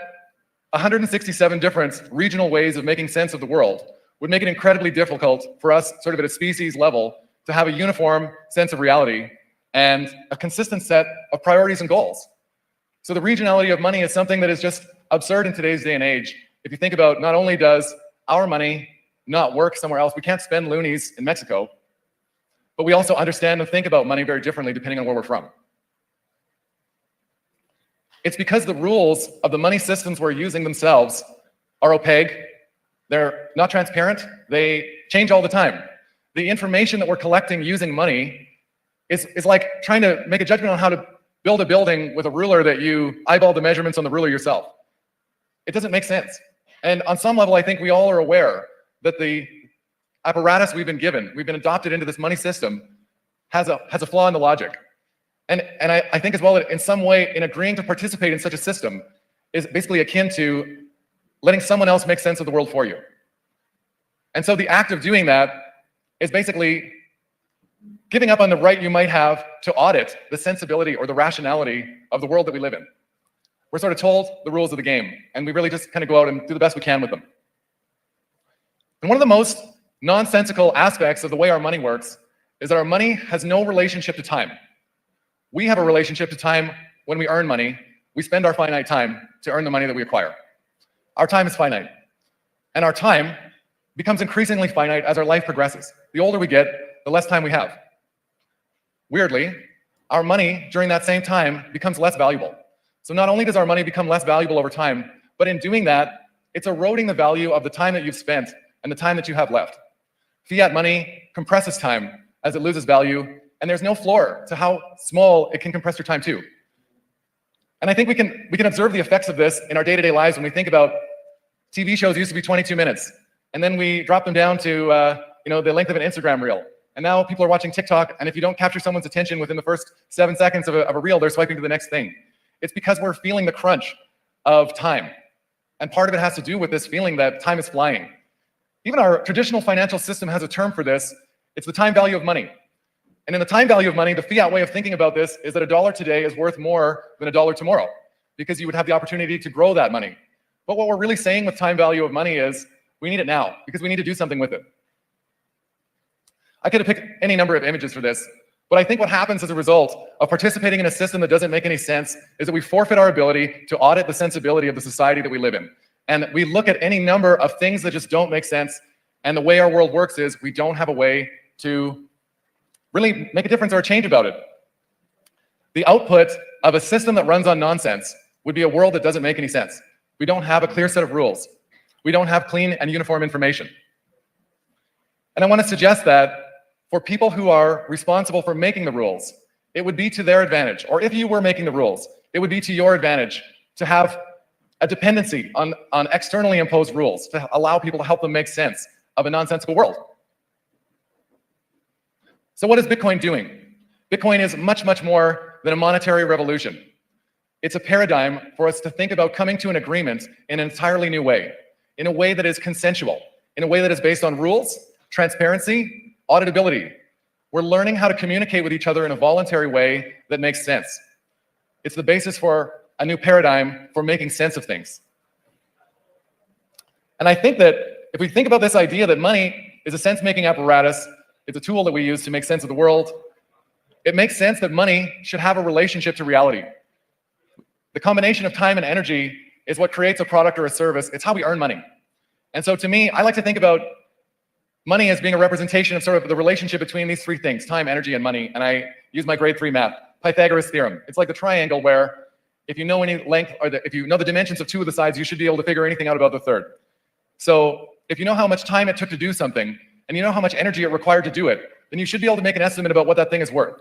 167 different regional ways of making sense of the world would make it incredibly difficult for us, sort of at a species level, to have a uniform sense of reality and a consistent set of priorities and goals. So the regionality of money is something that is just absurd in today's day and age. If you think about, not only does our money not work somewhere else, we can't spend loonies in Mexico, but we also understand and think about money very differently depending on where we're from. It's because the rules of the money systems we're using themselves are opaque, they're not transparent, they change all the time. The information that we're collecting using money is like trying to make a judgment on how to build a building with a ruler that you eyeball the measurements on the ruler yourself. It doesn't make sense. And on some level, I think we all are aware that the apparatus we've been given, we've been adopted into this money system, has a flaw in the logic. And I think as well that in some way, in agreeing to participate in such a system is basically akin to letting someone else make sense of the world for you. And so the act of doing that is basically giving up on the right you might have to audit the sensibility or the rationality of the world that we live in. We're sort of told the rules of the game, and we really just kind of go out and do the best we can with them. And one of the most nonsensical aspects of the way our money works is that our money has no relationship to time. We have a relationship to time when we earn money. We spend our finite time to earn the money that we acquire. Our time is finite. And our time becomes increasingly finite as our life progresses. The older we get, the less time we have. Weirdly, our money during that same time becomes less valuable. So not only does our money become less valuable over time, but in doing that, it's eroding the value of the time that you've spent and the time that you have left. Fiat money compresses time as it loses value, and there's no floor to how small it can compress your time to. And I think we can observe the effects of this in our day-to-day lives when we think about TV shows used to be 22 minutes, and then we drop them down to the length of an Instagram reel. And now people are watching TikTok, and if you don't capture someone's attention within the first 7 seconds of a reel, they're swiping to the next thing. It's because we're feeling the crunch of time. And part of it has to do with this feeling that time is flying. Even our traditional financial system has a term for this. It's the time value of money. And in the time value of money, the fiat way of thinking about this is that $1 today is worth more than $1 tomorrow, because you would have the opportunity to grow that money. But what we're really saying with time value of money is we need it now, because we need to do something with it. I could have picked any number of images for this, but I think what happens as a result of participating in a system that doesn't make any sense is that we forfeit our ability to audit the sensibility of the society that we live in. And we look at any number of things that just don't make sense, and the way our world works is we don't have a way to really make a difference or a change about it. The output of a system that runs on nonsense would be a world that doesn't make any sense. We don't have a clear set of rules. We don't have clean and uniform information. And I want to suggest that for people who are responsible for making the rules, it would be to their advantage, or if you were making the rules, it would be to your advantage to have a dependency on externally imposed rules to allow people to help them make sense of a nonsensical world. So what is Bitcoin doing? Bitcoin is much, much more than a monetary revolution. It's a paradigm for us to think about coming to an agreement in an entirely new way, in a way that is consensual, in a way that is based on rules, transparency, auditability. We're learning how to communicate with each other in a voluntary way that makes sense. It's the basis for a new paradigm for making sense of things. And I think that if we think about this idea that money is a sense-making apparatus, it's a tool that we use to make sense of the world, it makes sense that money should have a relationship to reality. The combination of time and energy is what creates a product or a service. It's how we earn money. And so to me, I like to think about money as being a representation of sort of the relationship between these three things, time, energy, and money. And I use my grade 3 math, Pythagoras theorem. It's like the triangle where if you know any length, or if you know the dimensions of two of the sides, you should be able to figure anything out about the third. So if you know how much time it took to do something, and you know how much energy it required to do it, then you should be able to make an estimate about what that thing is worth.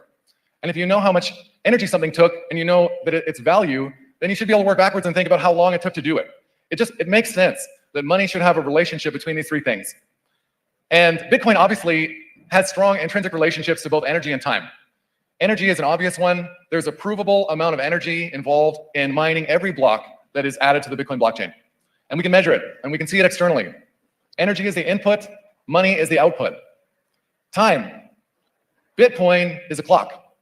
And if you know how much energy something took, and you know that its value, then you should be able to work backwards and think about how long it took to do it. It makes sense that money should have a relationship between these three things. And Bitcoin obviously has strong intrinsic relationships to both energy and time. Energy is an obvious one. There's a provable amount of energy involved in mining every block that is added to the Bitcoin blockchain. And we can measure it, and we can see it externally. Energy is the input, money is the output. Time. Bitcoin is a clock.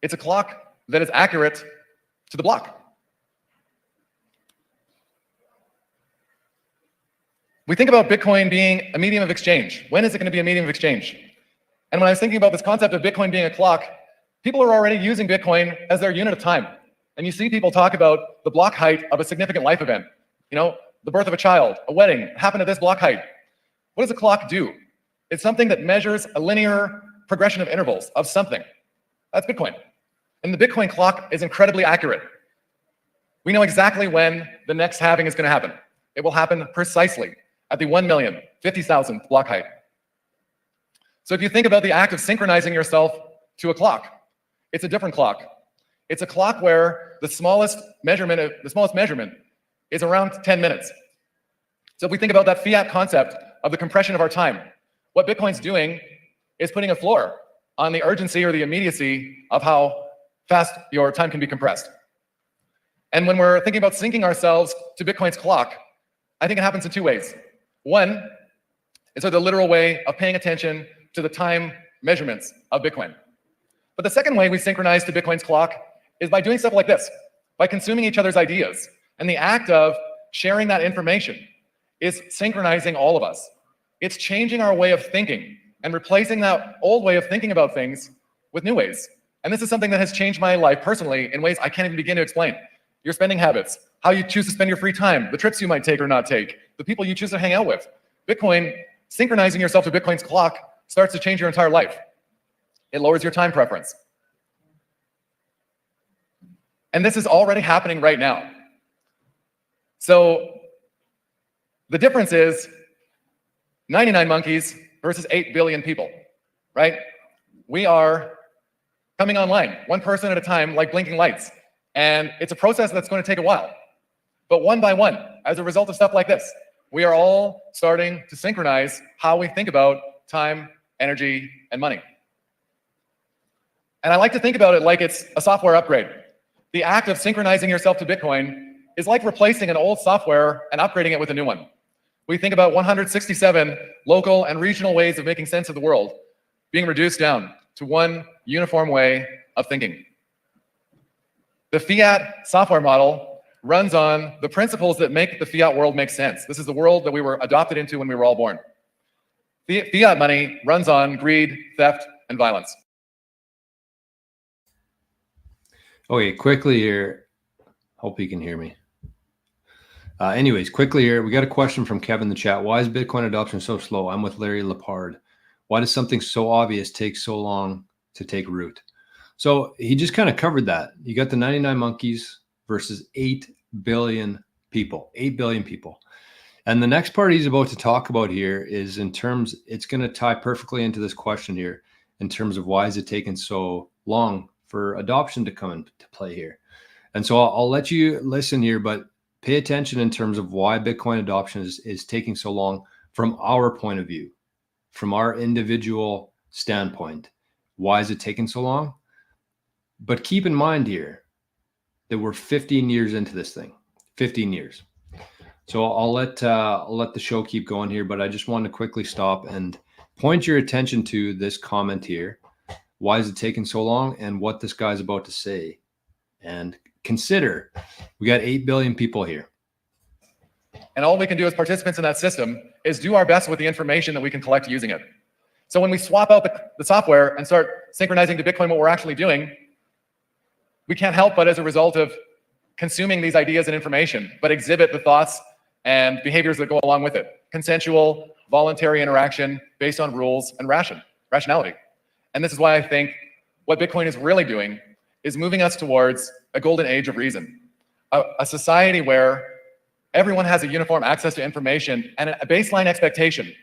It's a clock that is accurate to the block. We think about Bitcoin being a medium of exchange. When is it going to be a medium of exchange? And when I was thinking about this concept of Bitcoin being a clock, people are already using Bitcoin as their unit of time. And you see people talk about the block height of a significant life event. You know, the birth of a child, a wedding, happened at this block height. What does a clock do? It's something that measures a linear progression of intervals of something. That's Bitcoin. And the Bitcoin clock is incredibly accurate. We know exactly when the next halving is going to happen. It will happen precisely at the 1,050,000th block height. So if you think about the act of synchronizing yourself to a clock, it's a different clock. It's a clock where the smallest measurement is around 10 minutes. So if we think about that Fiat concept of the compression of our time, what Bitcoin's doing is putting a floor on the urgency or the immediacy of how fast your time can be compressed. And when we're thinking about syncing ourselves to Bitcoin's clock, I think it happens in two ways. One is the literal way of paying attention to the time measurements of Bitcoin. But the second way we synchronize to Bitcoin's clock is by doing stuff like this, by consuming each other's ideas. And the act of sharing that information is synchronizing all of us. It's changing our way of thinking and replacing that old way of thinking about things with new ways. And this is something that has changed my life personally in ways I can't even begin to explain. Your spending habits, how you choose to spend your free time, the trips you might take or not take, the people you choose to hang out with. Bitcoin, synchronizing yourself to Bitcoin's clock starts to change your entire life. It lowers your time preference. And this is already happening right now. So the difference is 99 monkeys versus 8 billion people, right? We are coming online, one person at a time, like blinking lights. And it's a process that's going to take a while. But one by one, as a result of stuff like this, we are all starting to synchronize how we think about time, energy, and money. And I like to think about it like it's a software upgrade. The act of synchronizing yourself to Bitcoin is like replacing an old software and upgrading it with a new one. We think about 167 local and regional ways of making sense of the world being reduced down to one uniform way of thinking. The Fiat software model runs on the principles that make the Fiat world make sense. This is the world that we were adopted into when we were all born. Fiat money runs on greed, theft, and violence. Okay, quickly here. Hope you can hear me. Anyways, quickly here, we got a question from Kevin in the chat. Why is Bitcoin adoption so slow? I'm with Larry Lepard. Why does something so obvious take so long to take root? So he just kind of covered that. You got the 99 monkeys versus 8 billion people. 8 billion people. And the next part he's about to talk about here is in terms, it's going to tie perfectly into this question here in terms of why is it taking so long for adoption to come into play here. And so I'll let you listen here, but pay attention in terms of why Bitcoin adoption is taking so long from our point of view, from our individual standpoint. Why is it taking so long? But keep in mind here that we're 15 years into this thing, 15 years. So I'll let the show keep going here, but I just wanted to quickly stop and point your attention to this comment here. Why is it taking so long, and what this guy's about to say? And consider, we got 8 billion people here. And all we can do as participants in that system is do our best with the information that we can collect using it. So when we swap out the software and start synchronizing to Bitcoin what we're actually doing, we can't help but, as a result of consuming these ideas and information, but exhibit the thoughts and behaviors that go along with it. Consensual, voluntary interaction based on rules and rationality. And this is why I think what Bitcoin is really doing is moving us towards a golden age of reason. A society where everyone has a uniform access to information and a baseline expectation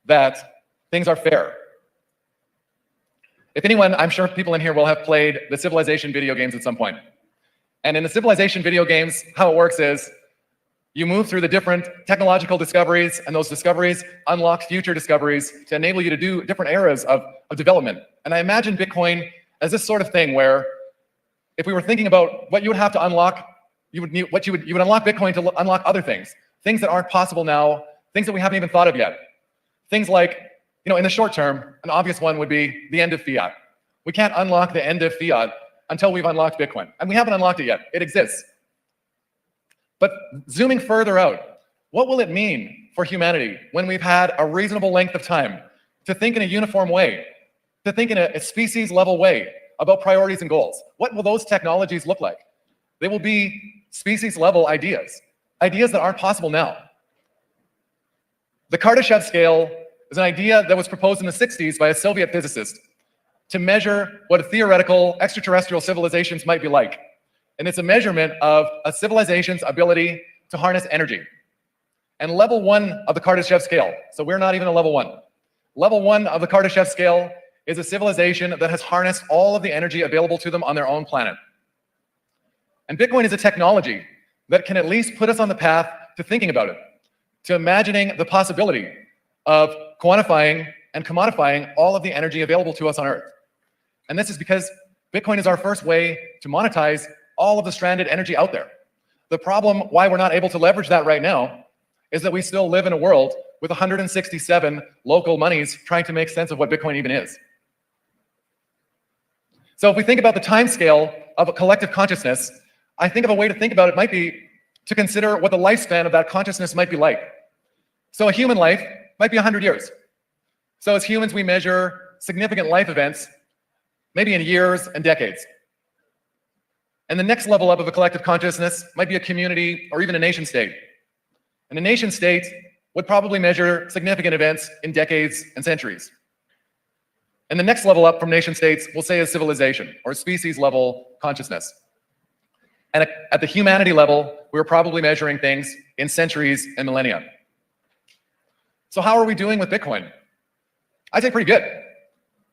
that things are fair. If anyone, I'm sure people in here will have played the Civilization video games at some point. And in the Civilization video games, how it works is you move through the different technological discoveries, and those discoveries unlock future discoveries to enable you to do different eras of development. And I imagine Bitcoin as this sort of thing where if we were thinking about what you would have to unlock, you would unlock Bitcoin to unlock other things that aren't possible now, things that we haven't even thought of yet. Things like, in the short term, an obvious one would be the end of fiat. We can't unlock the end of fiat until we've unlocked Bitcoin. And we haven't unlocked it yet. It exists. But zooming further out, what will it mean for humanity when we've had a reasonable length of time to think in a uniform way, to think in a species level way about priorities and goals? What will those technologies look like? They will be species level ideas that aren't possible now. The Kardashev scale is an idea that was proposed in the 60s by a Soviet physicist to measure what a theoretical extraterrestrial civilizations might be like. And it's a measurement of a civilization's ability to harness energy. And level 1 of the Kardashev scale, so we're not even a level 1. Level 1 of the Kardashev scale is a civilization that has harnessed all of the energy available to them on their own planet. And Bitcoin is a technology that can at least put us on the path to thinking about it, to imagining the possibility of quantifying and commodifying all of the energy available to us on Earth. And this is because Bitcoin is our first way to monetize all of the stranded energy out there. The problem why we're not able to leverage that right now is that we still live in a world with 167 local monies trying to make sense of what Bitcoin even is. So if we think about the time scale of a collective consciousness, I think of a way to think about it might be to consider what the lifespan of that consciousness might be like. So a human life might be 100 years. So as humans, we measure significant life events, maybe in years and decades. And the next level up of a collective consciousness might be a community or even a nation state. And a nation state would probably measure significant events in decades and centuries. And the next level up from nation states, we'll say, is civilization or species level consciousness. And at the humanity level, we're probably measuring things in centuries and millennia. So how are we doing with Bitcoin? I'd say pretty good.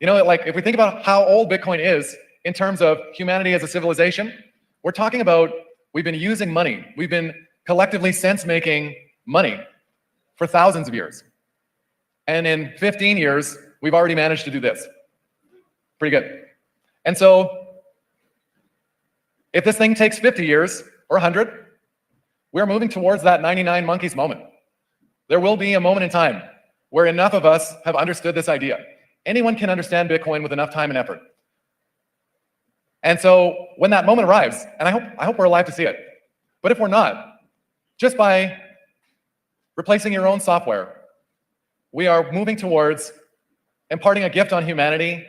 If we think about how old Bitcoin is in terms of humanity as a civilization, we're talking about we've been using money. We've been collectively sense-making money for thousands of years. And in 15 years, we've already managed to do this. Pretty good. And so if this thing takes 50 years or 100, we're moving towards that 99 monkeys moment. There will be a moment in time where enough of us have understood this idea. Anyone can understand Bitcoin with enough time and effort. And so when that moment arrives, and I hope we're alive to see it, but if we're not, just by replacing your own software, we are moving towards imparting a gift on humanity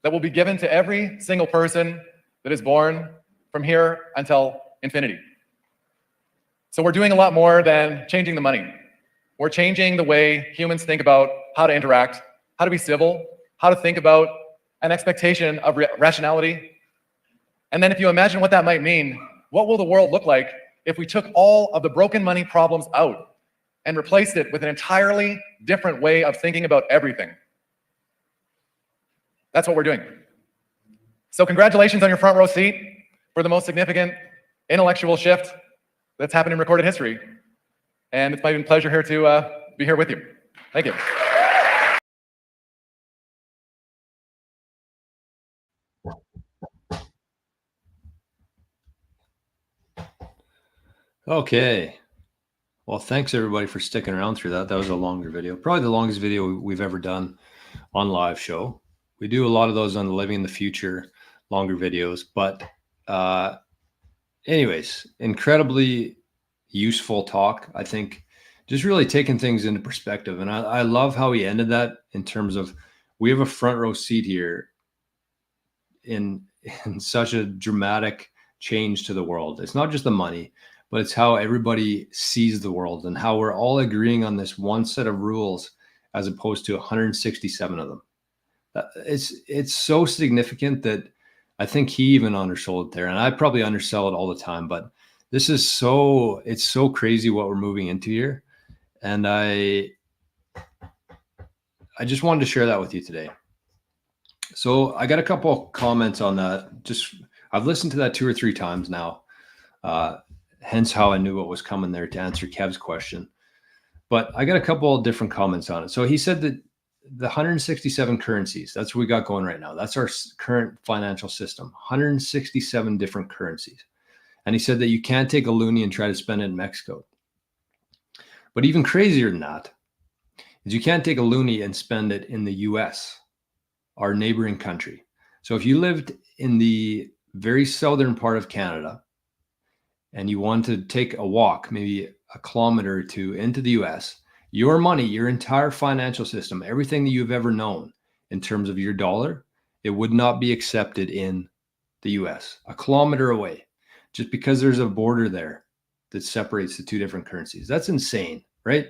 that will be given to every single person that is born from here until infinity. So we're doing a lot more than changing the money. We're changing the way humans think about how to interact, how to be civil, how to think about an expectation of rationality. And then if you imagine what that might mean, what will the world look like if we took all of the broken money problems out and replaced it with an entirely different way of thinking about everything. That's what we're doing. So congratulations on your front row seat for the most significant intellectual shift that's happened in recorded history. And it's my pleasure here to be here with you. Thank you. Okay. Well, thanks everybody for sticking around through that. That was a longer video, probably the longest video we've ever done on live show. We do a lot of those on the Living in the Future, longer videos, but anyways, incredibly useful talk. I think just really taking things into perspective. And I love how he ended that in terms of, we have a front row seat here in such a dramatic change to the world. It's not just the money, but it's how everybody sees the world and how we're all agreeing on this one set of rules as opposed to 167 of them. It's so significant that I think he even undersold it there. And I probably undersell it all the time, but this is it's so crazy what we're moving into here. And I just wanted to share that with you today. So I got a couple of comments on that. I've listened to that 2 or 3 times now. Hence how I knew what was coming there to answer Kev's question. But I got a couple of different comments on it. So he said that the 167 currencies, that's what we got going right now. That's our current financial system, 167 different currencies. And he said that you can't take a loonie and try to spend it in Mexico. But even crazier than that is you can't take a loonie and spend it in the US, our neighboring country. So if you lived in the very southern part of Canada and you want to take a walk, maybe a kilometer or 2 into the US, your money, your entire financial system, everything that you've ever known in terms of your dollar, it would not be accepted in the US, a kilometer away, just because there's a border there that separates the 2 different currencies. That's insane, right?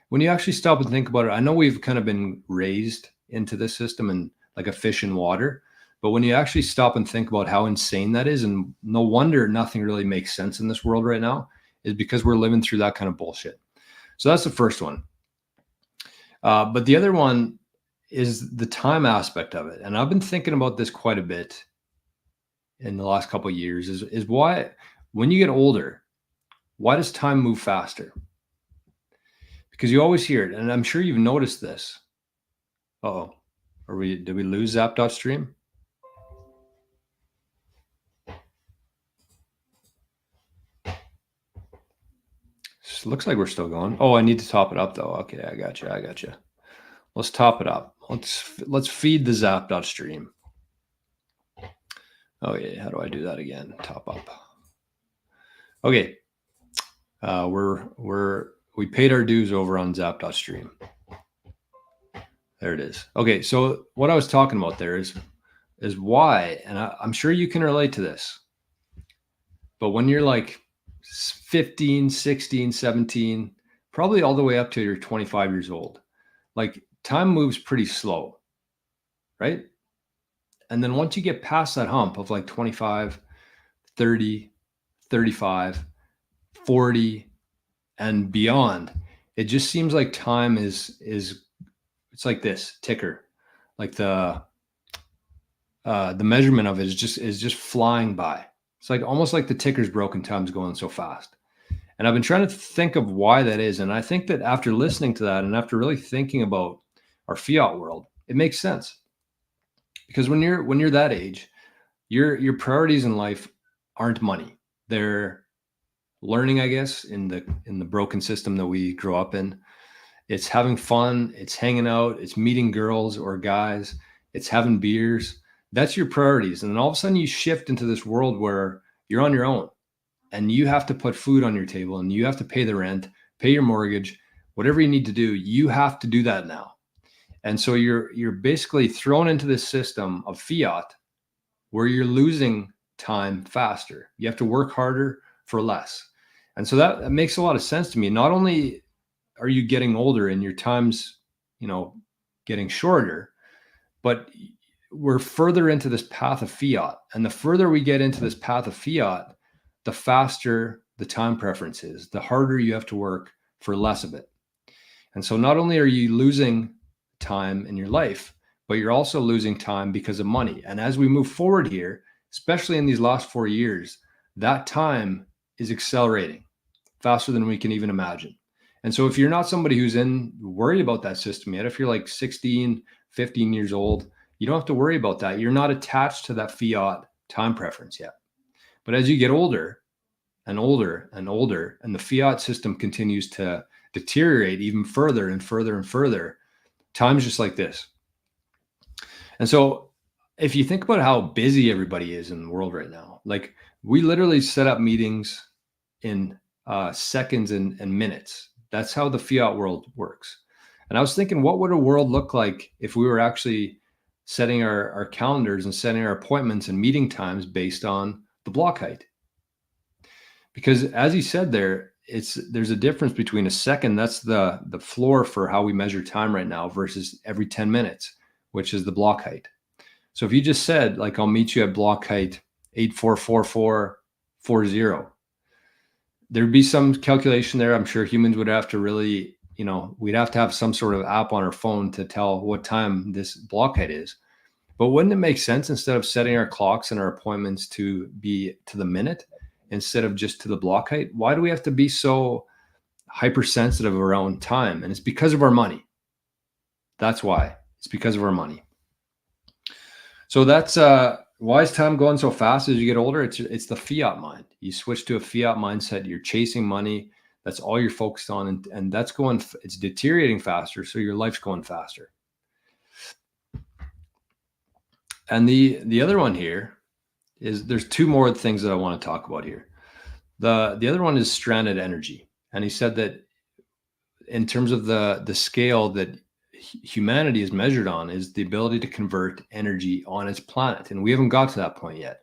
When you actually stop and think about it, I know we've kind of been raised into this system and like a fish in water, but when you actually stop and think about how insane that is, and no wonder nothing really makes sense in this world right now, is because we're living through that kind of bullshit. So that's the first one. But the other one is the time aspect of it. And I've been thinking about this quite a bit in the last couple of years, is why, when you get older, why does time move faster? Because you always hear it, and I'm sure you've noticed this. Uh-oh. Did we lose zap.stream? Looks like we're still going. Oh, I need to top it up though. Okay, I got you. Let's top it up. Let's feed the zap.stream. Oh yeah, how do I do that again? Top up. Okay. We paid our dues over on zap.stream. There it is. Okay, so what I was talking about there is why, and I'm sure you can relate to this, but when you're like 15, 16, 17, probably all the way up to you're 25 years old, like time moves pretty slow, right? And then once you get past that hump of like 25, 30, 35, 40, and beyond, it just seems like time is it's like this ticker, like the measurement of it is just flying by. It's like almost like the ticker's broken, time's going so fast. And I've been trying to think of why that is. And I think that after listening to that and after really thinking about our fiat world, it makes sense. Because when you're that age, your priorities in life aren't money. They're learning, I guess, in the broken system that we grow up in. It's having fun, it's hanging out, it's meeting girls or guys, it's having beers. That's your priorities. And then all of a sudden you shift into this world where you're on your own and you have to put food on your table and you have to pay the rent, pay your mortgage, whatever you need to do, you have to do that now. And so you're basically thrown into this system of fiat where you're losing time faster. You have to work harder for less. And so that makes a lot of sense to me. Not only are you getting older and your time's, getting shorter, but we're further into this path of fiat. And the further we get into this path of fiat, the faster the time preference is, the harder you have to work for less of it. And so not only are you losing time in your life, but you're also losing time because of money. And as we move forward here, especially in these last 4 years, that time is accelerating faster than we can even imagine. And so if you're not somebody who's worried about that system yet, if you're like 16, 15 years old, you don't have to worry about that. You're not attached to that fiat time preference yet. But as you get older and older and older, and the fiat system continues to deteriorate even further and further and further, time's just like this. And so if you think about how busy everybody is in the world right now, like we literally set up meetings in seconds and minutes. That's how the fiat world works. And I was thinking, what would a world look like if we were actually setting our calendars and setting our appointments and meeting times based on the block height? Because as he said there, there's a difference between a second, that's the floor for how we measure time right now, versus every 10 minutes, which is the block height. So if you just said, like, I'll meet you at block height 844440, there'd be some calculation there. I'm sure humans would have to really, we'd have to have some sort of app on our phone to tell what time this block height is. But wouldn't it make sense, instead of setting our clocks and our appointments to be to the minute instead of just to the block height? Why do we have to be so hypersensitive around time? And it's because of our money. That's why. It's because of our money. So that's why is time going so fast as you get older? It's the fiat mind. You switch to a fiat mindset. You're chasing money. That's all you're focused on, and that's it's deteriorating faster. So your life's going faster. And the other one here is, there's two more things that I want to talk about here. The other one is stranded energy. And he said that in terms of the scale that humanity is measured on, is the ability to convert energy on its planet. And we haven't got to that point yet.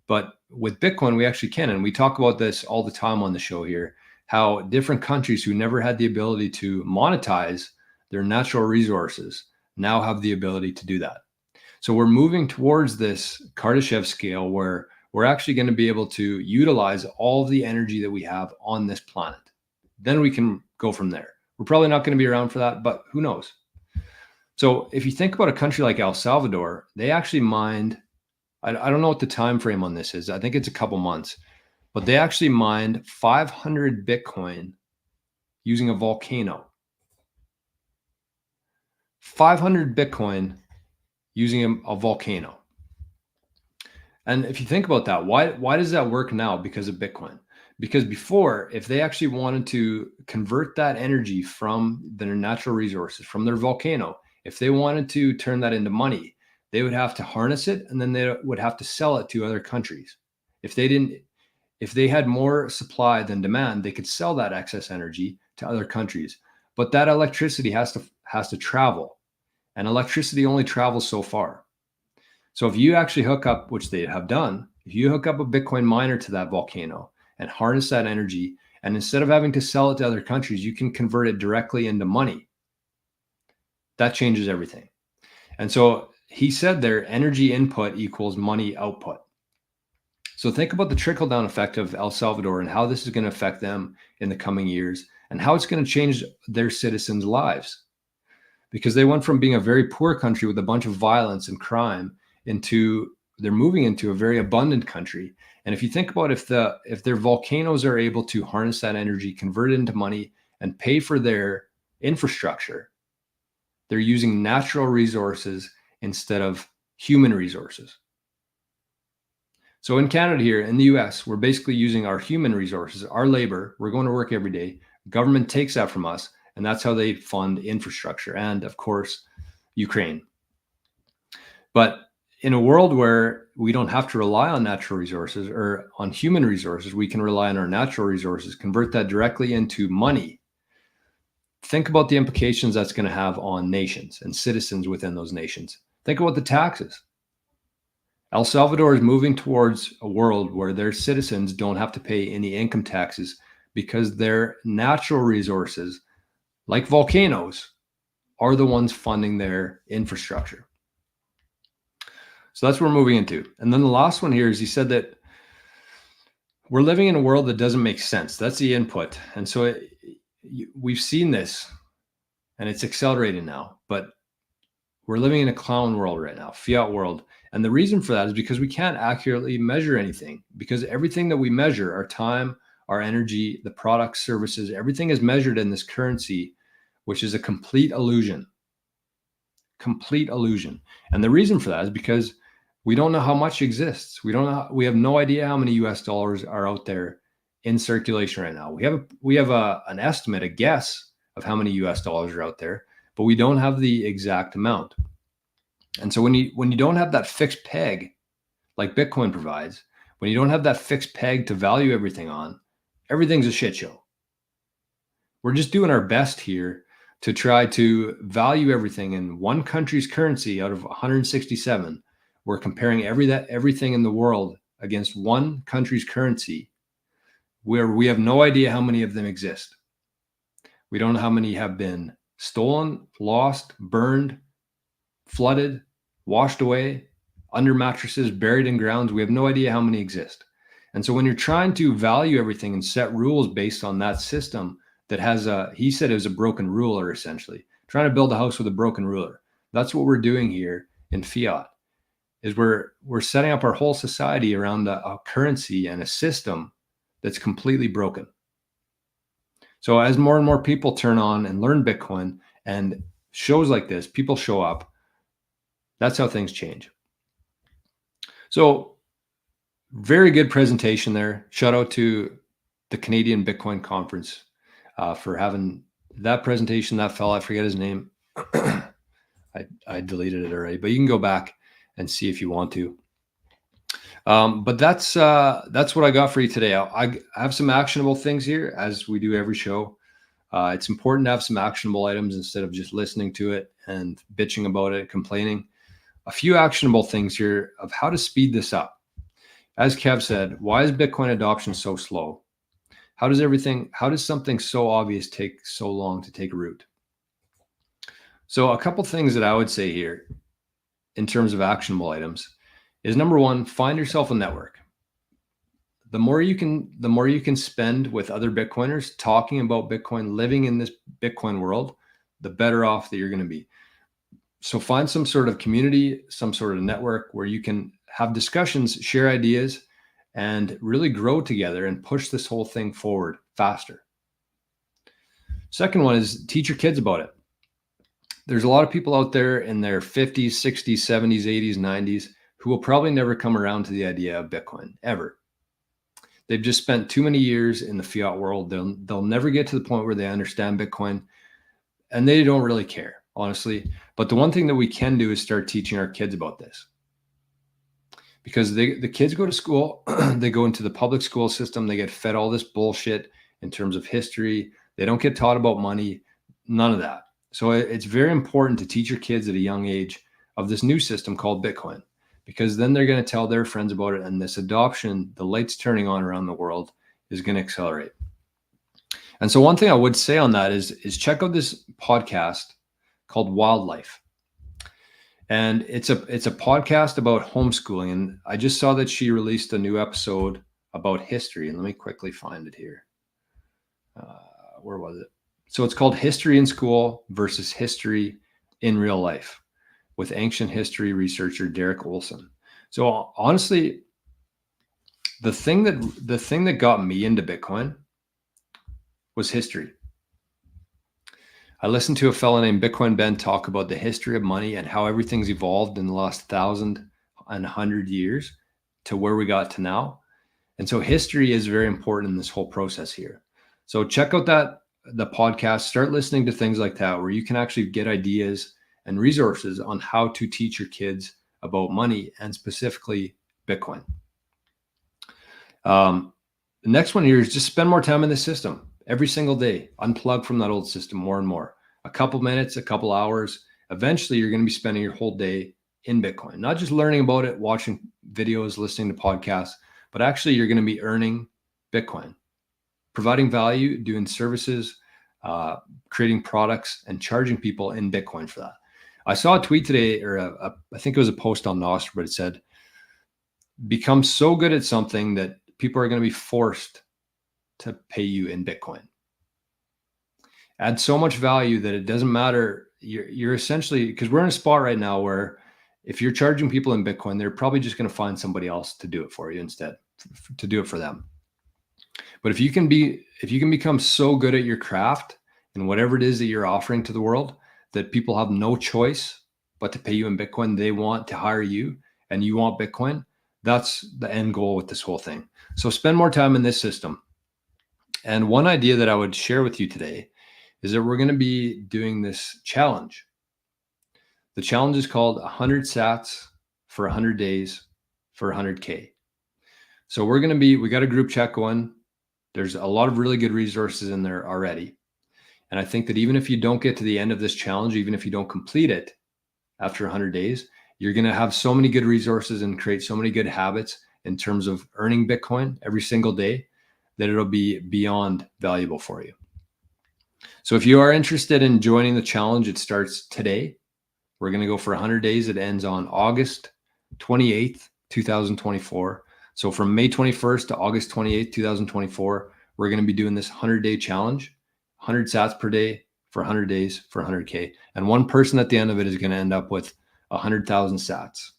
But with Bitcoin, we actually can. And we talk about this all the time on the show here, how different countries who never had the ability to monetize their natural resources now have the ability to do that. So we're moving towards this Kardashev scale, where we're actually going to be able to utilize all of the energy that we have on this planet. Then we can go from there. We're probably not going to be around for that, but who knows? So if you think about a country like El Salvador, they actually mined, I don't know what the time frame on this is. I think it's a couple months, but they actually mined 500 Bitcoin using a volcano. 500 Bitcoin using a volcano. And if you think about that, why does that work now? Because of Bitcoin. Because before, if they actually wanted to convert that energy from their natural resources, from their volcano, if they wanted to turn that into money, they would have to harness it, and then they would have to sell it to other countries. If they had more supply than demand, they could sell that excess energy to other countries. But that electricity has to travel, and electricity only travels so far. So if you actually hook up, which they have done, if you hook up a Bitcoin miner to that volcano and harness that energy, and instead of having to sell it to other countries, you can convert it directly into money. That changes everything. And so he said there, energy input equals money output. So think about the trickle-down effect of El Salvador and how this is going to affect them in the coming years, and how it's going to change their citizens' lives. Because they went from being a very poor country with a bunch of violence and crime they're moving into a very abundant country. And if you think about if their volcanoes are able to harness that energy, convert it into money, and pay for their infrastructure, they're using natural resources instead of human resources. So in Canada here, in the US, we're basically using our human resources, our labor. We're going to work every day. Government takes that from us, and that's how they fund infrastructure and, of course, Ukraine. But in a world where we don't have to rely on natural resources or on human resources, we can rely on our natural resources, convert that directly into money. Think about the implications that's going to have on nations and citizens within those nations. Think about the taxes. El Salvador is moving towards a world where their citizens don't have to pay any income taxes because their natural resources, like volcanoes, are the ones funding their infrastructure. So that's what we're moving into. And then the last one here is, he said that we're living in a world that doesn't make sense. That's the input. And so we've seen this and it's accelerating now. But we're living in a clown world right now, fiat world. And the reason for that is because we can't accurately measure anything, because everything that we measure, our time, our energy, the products, services, everything is measured in this currency, which is a complete illusion. Complete illusion. And the reason for that is because we don't know how much exists. We have no idea how many US dollars are out there in circulation right now. We have an estimate, a guess of how many US dollars are out there, but we don't have the exact amount. And so when you don't have that fixed peg like Bitcoin provides, when you don't have that fixed peg to value everything on, everything's a shit show. We're just doing our best here to try to value everything in one country's currency out of 167. We're comparing everything in the world against one country's currency, where we have no idea how many of them exist. We don't know how many have been stolen, lost, burned, flooded, washed away, under mattresses, buried in grounds. We have no idea how many exist. And so when you're trying to value everything and set rules based on that system that has he said it was a broken ruler, essentially, trying to build a house with a broken ruler. That's what we're doing here in fiat, is we're setting up our whole society around a currency and a system that's completely broken. So as more and more people turn on and learn Bitcoin, and shows like this, people show up, that's how things change. So very good presentation there. Shout out to the Canadian Bitcoin Conference for having that presentation. That fella, I forget his name. I deleted it already, but you can go back and see if you want to. But that's what I got for you today. I have some actionable things here, as we do every show. It's important to have some actionable items instead of just listening to it and bitching about it, complaining. A few actionable things here of how to speed this up. As Kev said, why is Bitcoin adoption so slow? How does something so obvious take so long to take root? So a couple things that I would say here in terms of actionable items is, number one, find yourself a network. The more you can spend with other Bitcoiners talking about Bitcoin, living in this Bitcoin world, the better off that you're going to be. So find some sort of community, some sort of network where you can have discussions, share ideas, and really grow together and push this whole thing forward faster. Second one is teach your kids about it. There's a lot of people out there in their 50s, 60s, 70s, 80s, 90s who will probably never come around to the idea of Bitcoin, ever. They've just spent too many years in the fiat world. They'll never get to the point where they understand Bitcoin, and they don't really care, honestly. But the one thing that we can do is start teaching our kids about this. Because the kids go to school, they go into the public school system, they get fed all this bullshit in terms of history. They don't get taught about money, none of that. So it's very important to teach your kids at a young age of this new system called Bitcoin, because then they're going to tell their friends about it, and this adoption, the lights turning on around the world, is going to accelerate. And so one thing I would say on that is check out this podcast called Wildlife. And it's a podcast about homeschooling. And I just saw that she released a new episode about history. And let me quickly find it here. Where was it? So it's called History in School versus History in Real Life, with ancient history researcher Derek Olson. So honestly, the thing that got me into Bitcoin was history. I listened to a fellow named Bitcoin Ben talk about the history of money and how everything's evolved in the last 1,000 and 100 years to where we got to now. And so history is very important in this whole process here. So check out the podcast, start listening to things like that, where you can actually get ideas and resources on how to teach your kids about money and specifically Bitcoin. The next one here is just spend more time in the system every single day. Unplug from that old system more and more. A couple minutes, a couple hours. Eventually, you're going to be spending your whole day in Bitcoin, not just learning about it, watching videos, listening to podcasts, but actually you're going to be earning Bitcoin, providing value, doing services, creating products, and charging people in Bitcoin for that. I saw a tweet today, or I think it was a post on nostr, but it said, become so good at something that people are going to be forced to pay you in Bitcoin. add so much value that it doesn't matter. You're essentially, because we're in a spot right now where if you're charging people in Bitcoin, they're probably just going to find somebody else to do it for you instead, to do it for them. But if you can become so good at your craft and whatever it is that you're offering to the world that people have no choice but to pay you in Bitcoin, they want to hire you and you want Bitcoin, that's the end goal with this whole thing. So spend more time in this system. And one idea that I would share with you today is that we're going to be doing this challenge. The challenge is called 100 sats for 100 days for 100K. So we got a group chat going. There's a lot of really good resources in there already. And I think that even if you don't get to the end of this challenge, even if you don't complete it after 100 days, you're going to have so many good resources and create so many good habits in terms of earning Bitcoin every single day that it'll be beyond valuable for you. So if you are interested in joining the challenge, it starts today. We're going to go for 100 days. It ends on August 28th, 2024. So from May 21st to August 28th, 2024, we're going to be doing this 100-day challenge, 100 sats per day for 100 days for 100K. And one person at the end of it is going to end up with 100,000 sats.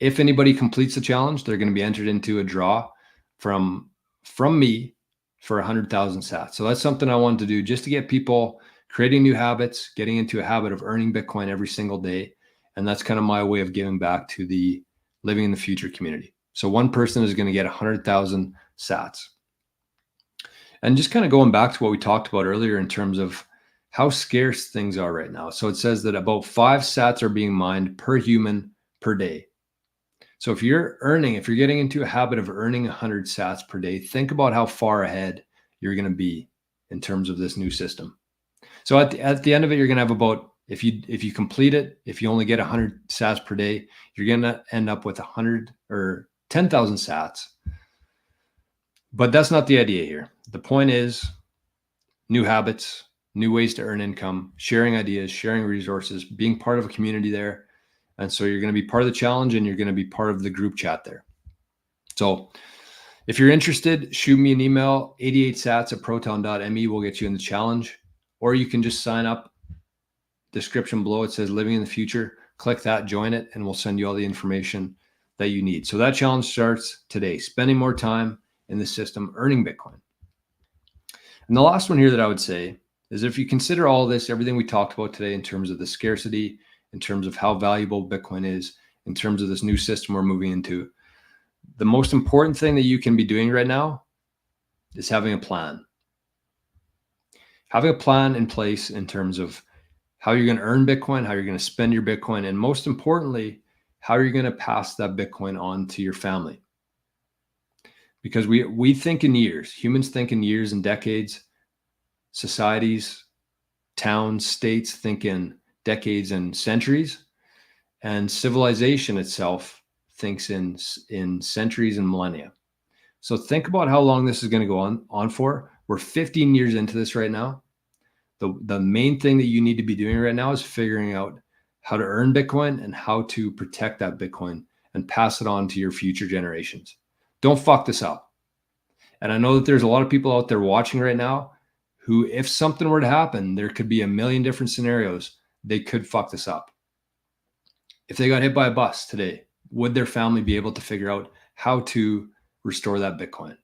If anybody completes the challenge, they're going to be entered into a draw from me for 100,000 sats. So that's something I wanted to do just to get people creating new habits, getting into a habit of earning Bitcoin every single day. And that's kind of my way of giving back to the Living in the Future community. So one person is going to get 100,000 sats. And just kind of going back to what we talked about earlier in terms of how scarce things are right now. So it says that about 5 sats are being mined per human per day. So if you're getting into a habit of earning 100 sats per day, think about how far ahead you're going to be in terms of this new system. So at the end of it, you're going to have about, if you complete it, if you only get 100 sats per day, you're going to end up with 100 or 10,000 sats. But that's not the idea here. The point is new habits, new ways to earn income, sharing ideas, sharing resources, being part of a community there. And so you're going to be part of the challenge and you're going to be part of the group chat there. So if you're interested, shoot me an email, 88sats@proton.me will get you in the challenge. Or you can just sign up. Description below, it says Living in the Future. Click that, join it, and we'll send you all the information that you need. So that challenge starts today, spending more time in the system, earning Bitcoin. And the last one here that I would say is if you consider all this, everything we talked about today in terms of the scarcity, in terms of how valuable Bitcoin is, in terms of this new system we're moving into, the most important thing that you can be doing right now is having a plan. Having a plan in place in terms of how you're going to earn Bitcoin, how you're going to spend your Bitcoin, and most importantly, how you're going to pass that Bitcoin on to your family. Because we think in years, humans think in years and decades, societies, towns, states think in decades and centuries, and civilization itself thinks in centuries and millennia. So think about how long this is going to go on for. We're 15 years into this right now. The main thing that you need to be doing right now is figuring out how to earn Bitcoin and how to protect that Bitcoin and pass it on to your future generations. Don't fuck this up. And I know that there's a lot of people out there watching right now who, if something were to happen, there could be a million different scenarios. They could fuck this up. If they got hit by a bus today, would their family be able to figure out how to restore that Bitcoin?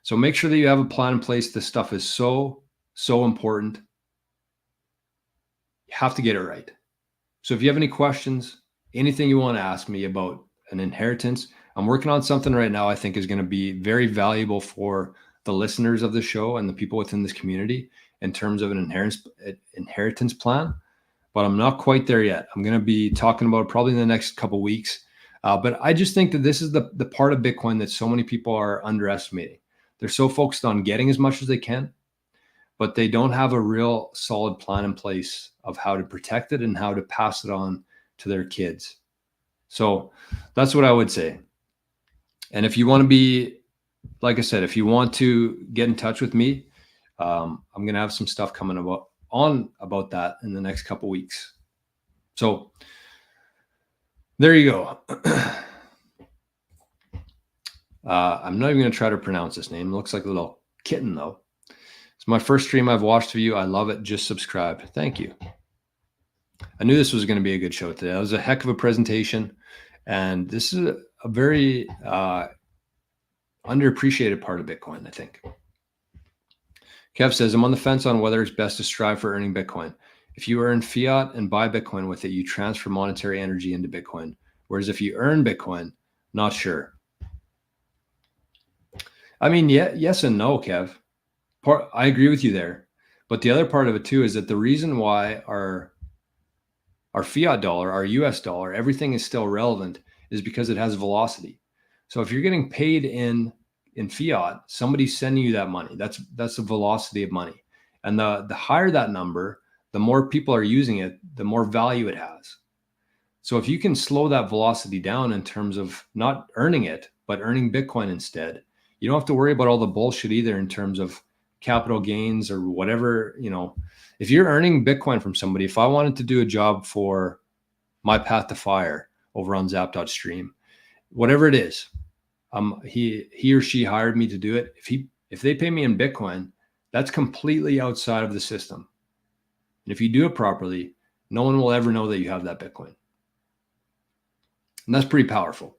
So make sure that you have a plan in place. This stuff is so important. You have to get it right. So if you have any questions, anything you want to ask me about an inheritance, I'm working on something right now I think is going to be very valuable for the listeners of the show and the people within this community in terms of an inheritance plan, but I'm not quite there yet. I'm going to be talking about it probably in the next couple of weeks. But I just think that this is the part of Bitcoin that so many people are underestimating. They're so focused on getting as much as they can, but they don't have a real solid plan in place of how to protect it and how to pass it on to their kids. So that's what I would say. And if you want to be, like I said, if you want to get in touch with me, I'm going to have some stuff coming about that in the next couple weeks. So there you go. I'm not even going to try to pronounce this name. It looks like a little kitten though. It's my first stream I've watched of you. I love it. Just subscribe. Thank you. I knew this was going to be a good show today. That was a heck of a presentation. And this is a very underappreciated part of Bitcoin, I think. Kev says, I'm on the fence on whether it's best to strive for earning Bitcoin. If you earn fiat and buy Bitcoin with it, you transfer monetary energy into Bitcoin. Whereas if you earn Bitcoin, not sure. I mean, yeah, yes and no, Kev. I agree with you there. But the other part of it too is that the reason why our fiat dollar, our US dollar, everything is still relevant is because it has velocity. So if you're getting paid in fiat, somebody's sending you that money. That's the velocity of money. And the higher that number, the more people are using it, the more value it has. So if you can slow that velocity down in terms of not earning it, but earning Bitcoin instead, you don't have to worry about all the bullshit either in terms of capital gains or whatever. If you're earning Bitcoin from somebody, if I wanted to do a job for My Path to Fire over on Zap.stream, whatever it is, he or she hired me to do it. If they pay me in Bitcoin, that's completely outside of the system. And if you do it properly, no one will ever know that you have that Bitcoin. And that's pretty powerful.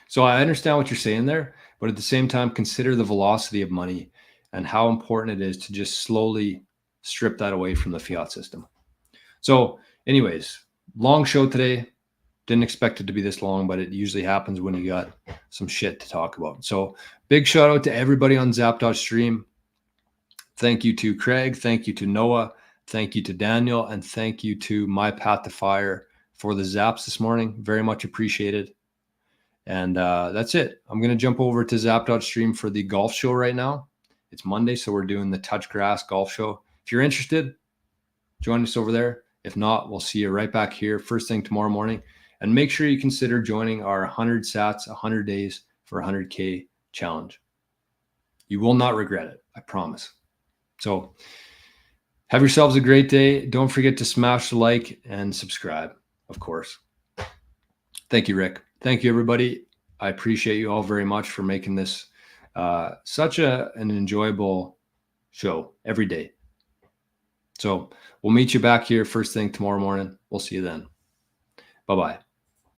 So I understand what you're saying there, but at the same time, consider the velocity of money and how important it is to just slowly strip that away from the fiat system. So anyways, long show today. Didn't expect it to be this long, but it usually happens when you got some shit to talk about. So big shout out to everybody on Zap.stream. Thank you to Craig. Thank you to Noah. Thank you to Daniel. And thank you to My Path to Fire for the zaps this morning. Very much appreciated. And that's it. I'm going to jump over to Zap.stream for the golf show right now. It's Monday, so we're doing the Touch Grass golf show. If you're interested, join us over there. If not, we'll see you right back here first thing tomorrow morning. And make sure you consider joining our 100 sats, 100 days for 100K challenge. You will not regret it, I promise. So have yourselves a great day. Don't forget to smash the like and subscribe, of course. Thank you, Rick. Thank you, everybody. I appreciate you all very much for making this such an enjoyable show every day. So we'll meet you back here first thing tomorrow morning. We'll see you then. Bye-bye.